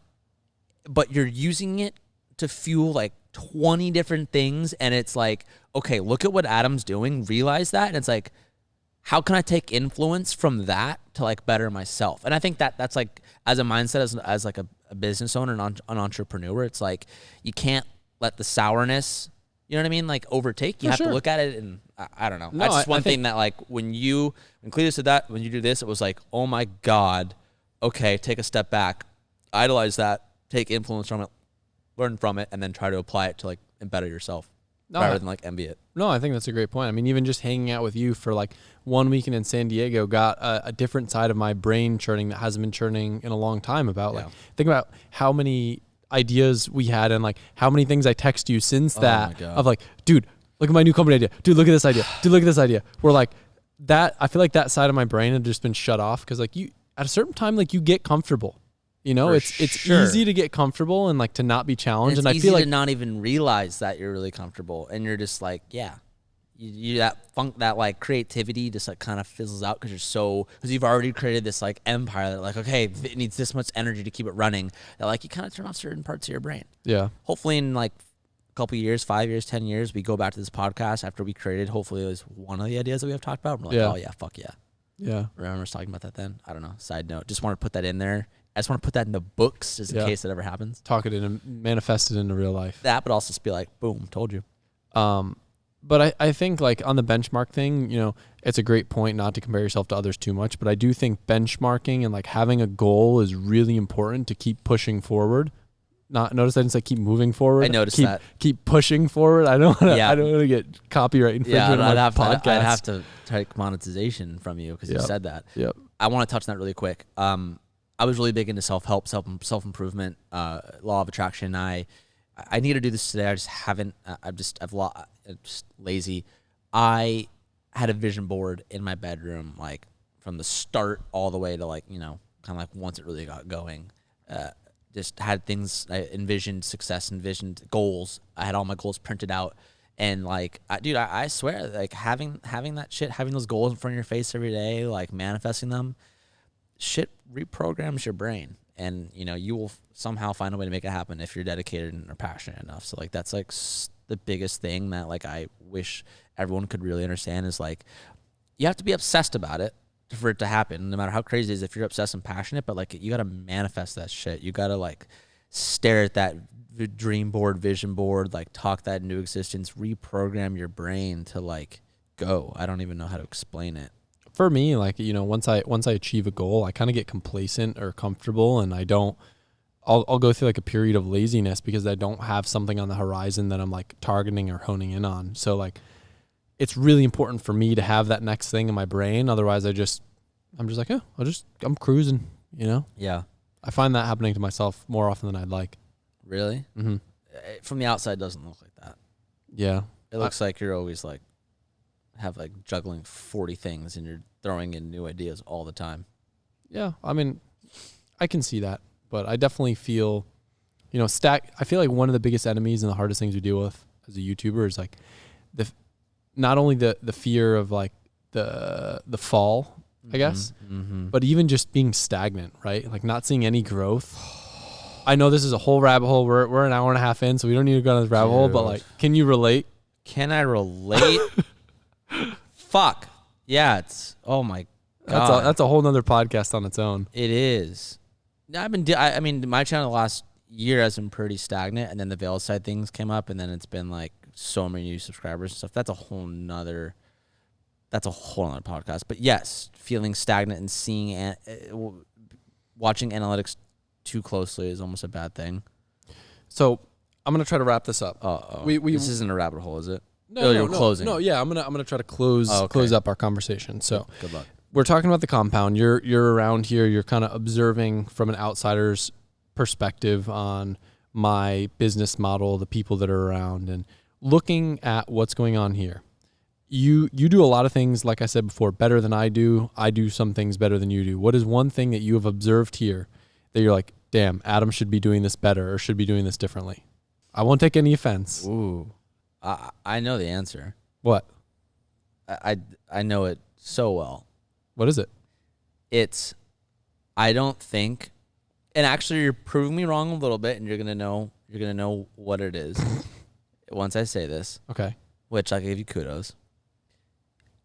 but you're using it to fuel like 20 different things. And it's like, okay, look at what Adam's doing, realize that. And it's like, how can I take influence from that to like better myself? And I think that's like, as a mindset, as like a business owner and an entrepreneur, it's like, you can't let the sourness, you know what I mean, like overtake. You have to look at it, and I don't know. No, that's just one thing that like when Cletus said that, when you do this, it was like, oh my God, okay, take a step back, idolize that, take influence from it, learn from it, and then try to apply it to like better yourself rather than like envy it. No, I think that's a great point. I mean, even just hanging out with you for like 1 weekend in San Diego got a different side of my brain churning that hasn't been churning in a long time about like, think about how many ideas we had and like how many things I text you since that of like, dude, look at my new company idea. Dude, look at this idea. Dude, look at this idea. We're like that. I feel like that side of my brain had just been shut off. Cause like you, at a certain time, like you get comfortable, you know, it's easy to get comfortable and like to not be challenged. And I feel like to not even realize that you're really comfortable and you're just like, yeah, you that like creativity just like kind of fizzles out because you've already created this like empire that like, okay, it needs this much energy to keep it running, that like you kind of turn off certain parts of your brain. Yeah. Hopefully in like a couple of years, 5 years, 10 years, we go back to this podcast after we created, hopefully it was one of the ideas that we have talked about. We're like, oh yeah, fuck yeah. Yeah. Remember us talking about that then? I don't know. Side note. Just want to put that in there. I just want to put that in the books just in case it ever happens. Talk it in and manifest it into real life. That, but also just be like, boom, told you. But I think like on the benchmark thing, you know, it's a great point not to compare yourself to others too much, but I do think benchmarking and like having a goal is really important to keep pushing forward. Notice I didn't say keep moving forward. I noticed that. Keep pushing forward. I don't want to get copyright infringement on my podcast. I'd have to take monetization from you because you said that. Yep. I want to touch on that really quick. I was really big into self-help, self-improvement, law of attraction. I need to do this today. I just haven't. I'm just lazy. I had a vision board in my bedroom, like from the start all the way to like, you know, kind of like once it really got going. Just had things I envisioned, success, envisioned goals. I had all my goals printed out, and like, I swear, like having that shit, having those goals in front of your face every day, like manifesting them, shit reprograms your brain. And, you know, you will somehow find a way to make it happen if you're dedicated and are passionate enough. So, like, that's, like, the biggest thing that, like, I wish everyone could really understand is, like, you have to be obsessed about it for it to happen, no matter how crazy it is if you're obsessed and passionate. But, like, you got to manifest that shit. You got to, like, stare at that dream board, vision board, like, talk that into existence, reprogram your brain to, like, go. I don't even know how to explain it. For me, like, you know, once I achieve a goal, I kind of get complacent or comfortable, and I'll go through like a period of laziness because I don't have something on the horizon that I'm like targeting or honing in on. So like, it's really important for me to have that next thing in my brain. Otherwise I'm just like, oh, I'm cruising, you know? Yeah. I find that happening to myself more often than I'd like. Really? Mm-hmm. From the outside, it doesn't look like that. Yeah. It looks like you're always like, have like juggling 40 things and you're throwing in new ideas all the time. Yeah. I mean, I can see that, but I definitely feel, you know, I feel like one of the biggest enemies and the hardest things we deal with as a YouTuber is like not only the fear of like the fall, I guess, but even just being stagnant, right? Like not seeing any growth. I know this is a whole rabbit hole. We're an hour and a half in, so we don't need to go down this rabbit hole, but like, can you relate? Can I relate? Fuck. Yeah, oh my God. That's a whole nother podcast on its own. It is. I mean, my channel the last year has been pretty stagnant, and then the Veil side things came up, and then it's been like so many new subscribers and stuff. That's a whole nother podcast. But yes, feeling stagnant and seeing watching analytics too closely is almost a bad thing. So I'm gonna try to wrap this up. This isn't a rabbit hole, is it? No, you're closing. No, yeah, I'm gonna try to close up our conversation. So good luck. we're talking about the compound. You're around here. You're kind of observing from an outsider's perspective on my business model, the people that are around, and looking at what's going on here. You do a lot of things, like I said before, better than I do. I do some things better than you do. What is one thing that you have observed here that you're like, damn, Adam should be doing this better or should be doing this differently? I won't take any offense. Ooh, I know the answer. What? I know it so well. What is it? It's, I don't think, and actually you're proving me wrong a little bit, and you're gonna know what it is once I say this. Okay. Which I'll give you kudos.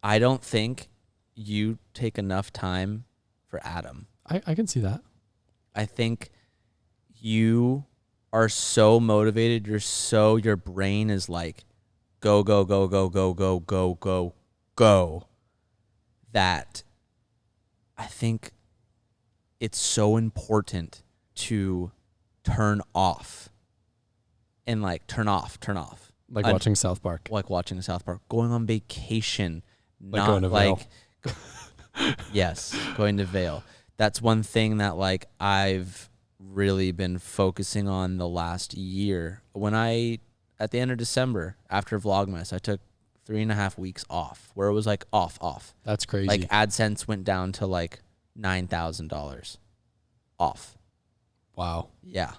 I don't think you take enough time for Adam. I can see that. I think you are so motivated. Your brain is like, go, go, go, go, go, go, go, go, go. That I think it's so important to turn off and like turn off. Like watching South Park. Like watching South Park. Going on vacation. Like not going to Vail. Yes, going to Vail. That's one thing that like I've really been focusing on the last year. At the end of December, after Vlogmas, I took 3.5 weeks off, where it was like off. That's crazy. Like AdSense went down to like $9,000 off. Wow. Yeah.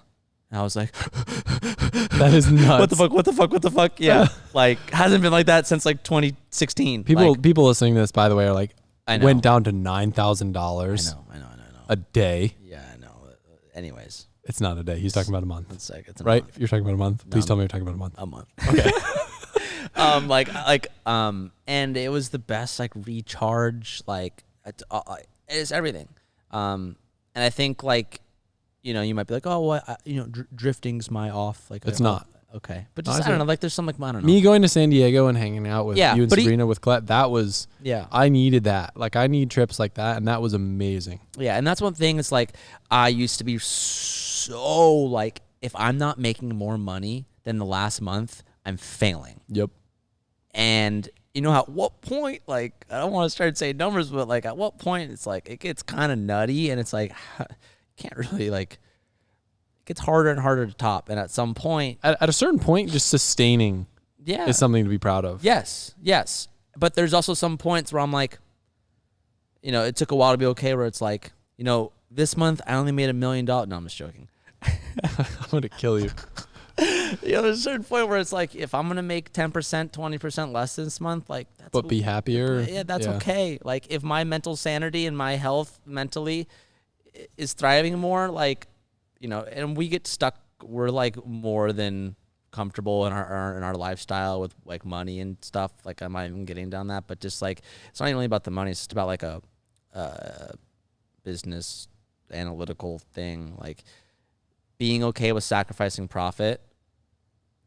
And I was like, that is nuts. What the fuck? Yeah. Like, hasn't been like that since like 2016. People listening to this, by the way, are like, I know. went down to $9,000 I know. a day. Yeah, I know. Anyways. It's not a day. He's talking about a month. It's like, it's a right? month. You're talking about a month? Please tell me you're talking about a month. A month. Okay. And it was the best, like, recharge, like, it's everything. And I think, like, you know, you might be like, oh, well, drifting's my off. Like, it's not. Okay. But just, I don't know, like, there's some, like, I don't know. Me going to San Diego and hanging out with you and Sabrina with Colette, that was, I needed that. Like, I need trips like that, and that was amazing. Yeah, and that's one thing. It's like, I used to be so, like, if I'm not making more money than the last month, I'm failing. Yep. And you know, at what point, like, I don't want to start saying numbers, but like, at what point it's like, it gets kind of nutty, and it's like, you can't really, like, it gets harder and harder to top. And at some point, at a certain point, just sustaining is something to be proud of. Yes. But there's also some points where I'm like, you know, it took a while to be okay, where it's like, you know, this month I only made $1 million. No, I'm just joking. I'm going to kill you. You know, there's a certain point where it's like, if I'm going to make 10%, 20% less this month, like, that's but be happier. Yeah, that's okay. Like, if my mental sanity and my health mentally is thriving more, like, you know, and we get stuck, we're like more than comfortable in our lifestyle with like money and stuff. Like, I'm not even getting down that, but just like, it's not even really about the money. It's just about like a business analytical thing. Like, being okay with sacrificing profit,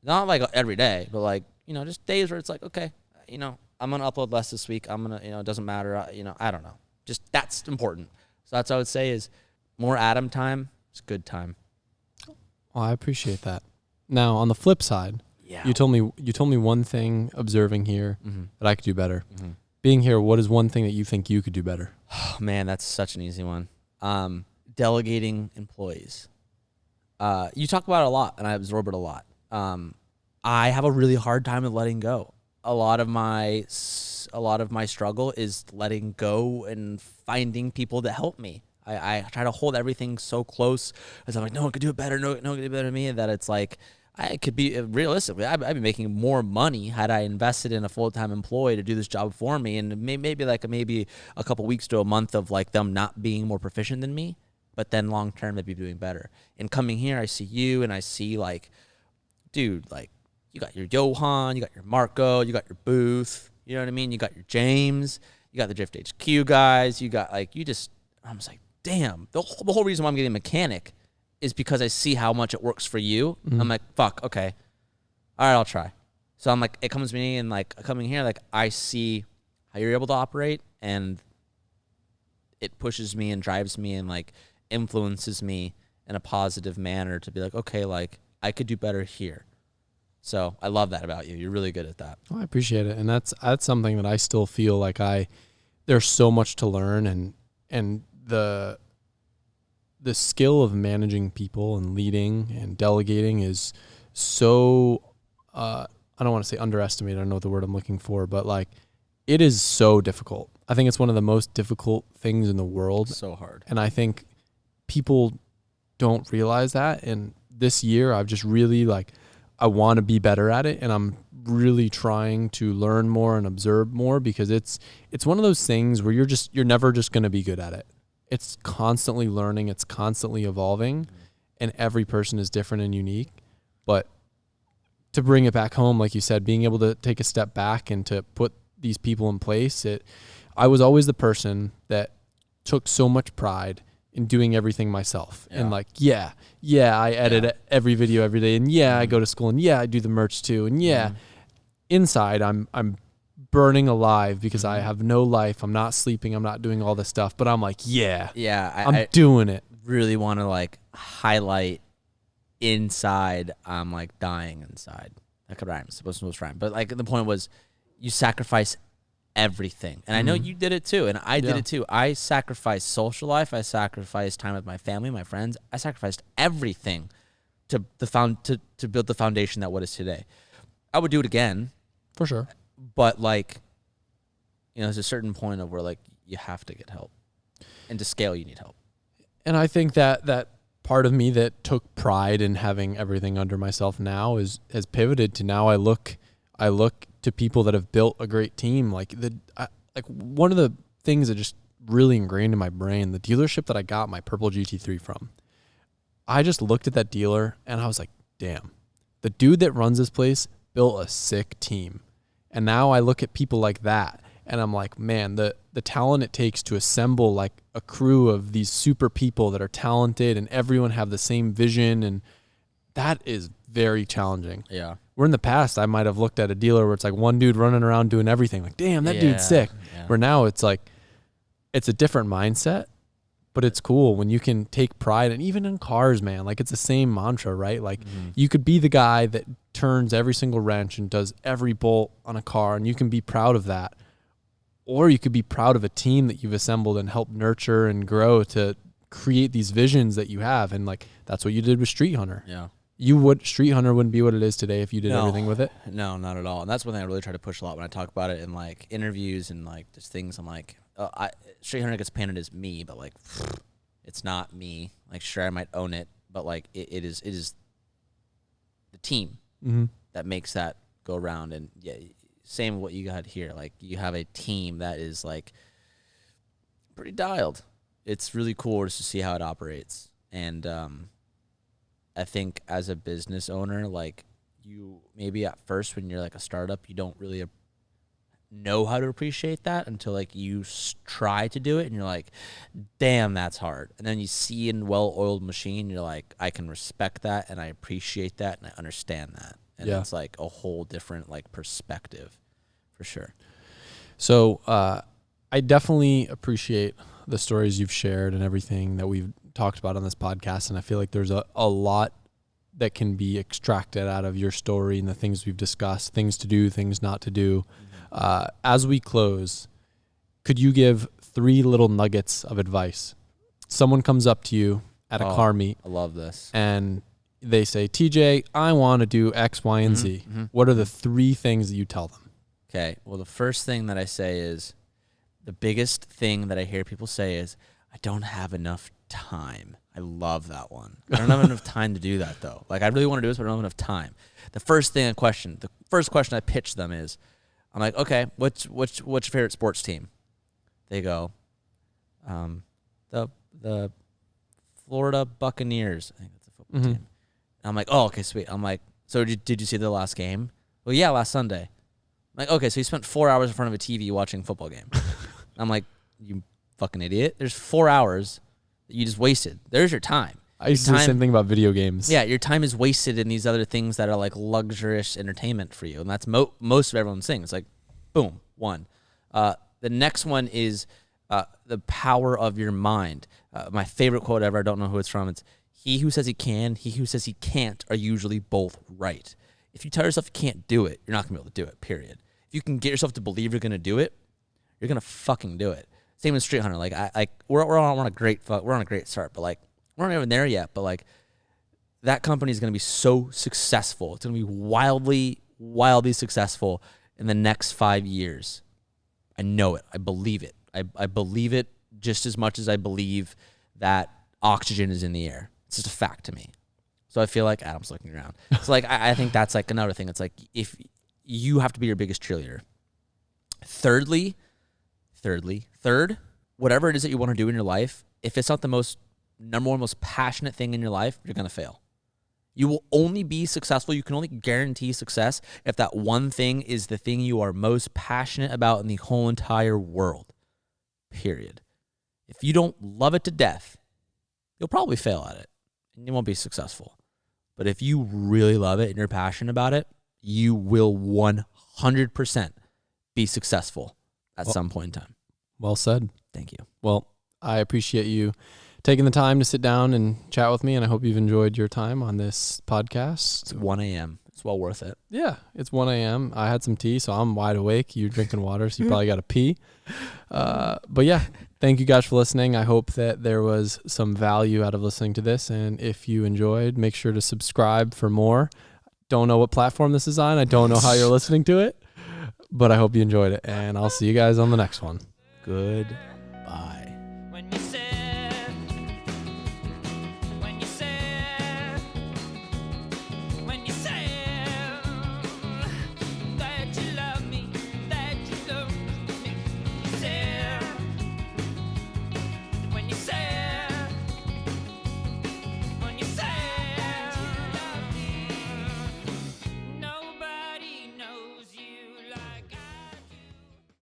not like every day, but like, you know, just days where it's like, okay, you know, I'm going to upload less this week. I'm going to, you know, it doesn't matter. You know, I don't know. Just, that's important. So that's what I would say is more Adam time is good time. Well, I appreciate that. Now, on the flip side, you told me one thing observing here that I could do better. Mm-hmm. Being here, what is one thing that you think you could do better? Oh, man, that's such an easy one. Delegating employees. You talk about it a lot, and I absorb it a lot. I have a really hard time with letting go. A lot of my struggle is letting go and finding people to help me. I try to hold everything so close, as I'm like, no one could do it better. No one could do it better than me. That it's like, I could be, realistically, I'd be making more money had I invested in a full-time employee to do this job for me. And maybe a couple weeks to a month of like them not being more proficient than me, but then long-term they'd be doing better. And coming here, I see you and I see like, dude, like, you got your Johan, you got your Marco, you got your Booth, you know what I mean? You got your James, you got the Drift HQ guys, you got like, I'm just like, damn. The whole reason why I'm getting a mechanic is because I see how much it works for you. Mm-hmm. I'm like, fuck, okay. All right, I'll try. So I'm like, it comes to me and like coming here, like I see how you're able to operate, and it pushes me and drives me and like influences me in a positive manner to be like, okay, like I could do better here. So I love that about you. You're really good at that. Oh, I appreciate it. And that's something that I still feel like there's so much to learn, and the skill of managing people and leading and delegating is so I don't want to say underestimated. I don't know the word I'm looking for, but like it is so difficult. I think it's one of the most difficult things in the world. So hard. And I think people don't realize that. And this year I've just really like, I want to be better at it. And I'm really trying to learn more and observe more, because it's one of those things where you're never just going to be good at it. It's constantly learning. It's constantly evolving, and every person is different and unique. But to bring it back home, like you said, being able to take a step back and to put these people in place, I was always the person that took so much pride in doing everything myself. Yeah. And like, I edit every video every day, and I go to school, and I do the merch too. And inside I'm burning alive because I have no life. I'm not sleeping. I'm not doing all this stuff, but I'm like, I'm doing it. Really want to like highlight inside. I'm like dying inside. That could rhyme. It's supposed to rhyme. But like the point was, you sacrifice everything. And I know you did it too. And I did it too. I sacrificed social life. I sacrificed time with my family, my friends. I sacrificed everything to build the foundation that what is today. I would do it again. For sure. But like, there's a certain point of where like you have to get help. And to scale, you need help. And I think that part of me that took pride in having everything under myself now has pivoted to now I look to people that have built a great team. Like one of the things that just really ingrained in my brain, the dealership that I got my purple GT3 from, I just looked at that dealer and I was like, damn, the dude that runs this place built a sick team. And now I look at people like that and I'm like, man, the talent it takes to assemble like a crew of these super people that are talented and everyone have the same vision, and that is very challenging. Yeah. Where in the past I might have looked at a dealer where it's like one dude running around doing everything, like, damn, that dude's sick. Yeah. Where now it's like, it's a different mindset, but it's cool when you can take pride. And even in cars, man, like it's the same mantra, right? Like you could be the guy that turns every single wrench and does every bolt on a car, and you can be proud of that. Or you could be proud of a team that you've assembled and helped nurture and grow to create these visions that you have. And like, that's what you did with Street Hunter. Yeah. Street Hunter wouldn't be what it is today if you did everything with it. No, not at all. And that's one thing I really try to push a lot when I talk about it in like interviews and like just things. I'm like, Street Hunter gets painted as me, but like, it's not me. Like, sure, I might own it, but like, it is the team that makes that go around. And same what you got here. Like, you have a team that is like pretty dialed. It's really cool just to see how it operates. And I think as a business owner, like, you maybe at first when you're like a startup, you don't really know how to appreciate that until like you try to do it and you're like, damn, that's hard. And then you see a well-oiled machine, you're like, I can respect that and I appreciate that and I understand that. And it's like a whole different like perspective for sure. So I definitely appreciate the stories you've shared and everything that we've talked about on this podcast. And I feel like there's a lot that can be extracted out of your story and the things we've discussed, things to do, things not to do. As we close, could you give 3 little nuggets of advice? Someone comes up to you at a car meet. I love this. And they say, TJ, I want to do X, Y, and Z. What are the 3 things that you tell them? Okay. Well, the first thing that I say is, the biggest thing that I hear people say is, I don't have enough time. I love that one. I don't have enough time to do that though. Like, I really want to do this, but I don't have enough time. The first question I pitch them is, I'm like, okay, what's your favorite sports team? They go, the Florida Buccaneers. I think that's a football team. And I'm like, oh, okay, sweet. I'm like, so did you see the last game? Well, yeah, last Sunday. I'm like, okay, so you spent 4 hours in front of a TV watching a football game. I'm like, you fucking idiot. There's 4 hours that you just wasted. There's your time. I used to say the same thing about video games. Yeah, your time is wasted in these other things that are like luxurious entertainment for you. And that's most of everyone's thing. It's like, boom, one. The next one is the power of your mind. My favorite quote ever, I don't know who it's from. It's, he who says he can, he who says he can't are usually both right. If you tell yourself you can't do it, you're not going to be able to do it, period. If you can get yourself to believe you're going to do it, you're gonna fucking do it. Same with Street Hunter. Like we're on a great start, but like we're not even there yet. But like that company is gonna be so successful. It's gonna be wildly successful in the next 5 years. I know it. I believe it. I believe it just as much as I believe that oxygen is in the air. It's just a fact to me. So I feel like Adam's looking around. So like I think that's like another thing. It's like if you have to be your biggest cheerleader. Third, whatever it is that you want to do in your life, if it's not the number one most passionate thing in your life, you're gonna fail. You will only be successful. You can only guarantee success if that one thing is the thing you are most passionate about in the whole entire world. Period. If you don't love it to death, you'll probably fail at it and you won't be successful. But if you really love it and you're passionate about it, you will 100% be successful at some point in time. Well said. Thank you. Well, I appreciate you taking the time to sit down and chat with me, and I hope you've enjoyed your time on this podcast. It's 1 a.m. It's well worth it. Yeah, it's 1 a.m. I had some tea, so I'm wide awake. You're drinking water, so you probably got to pee. But yeah, thank you guys for listening. I hope that there was some value out of listening to this, and if you enjoyed, make sure to subscribe for more. Don't know what platform this is on. I don't know how you're listening to it, but I hope you enjoyed it, and I'll see you guys on the next one. Goodbye.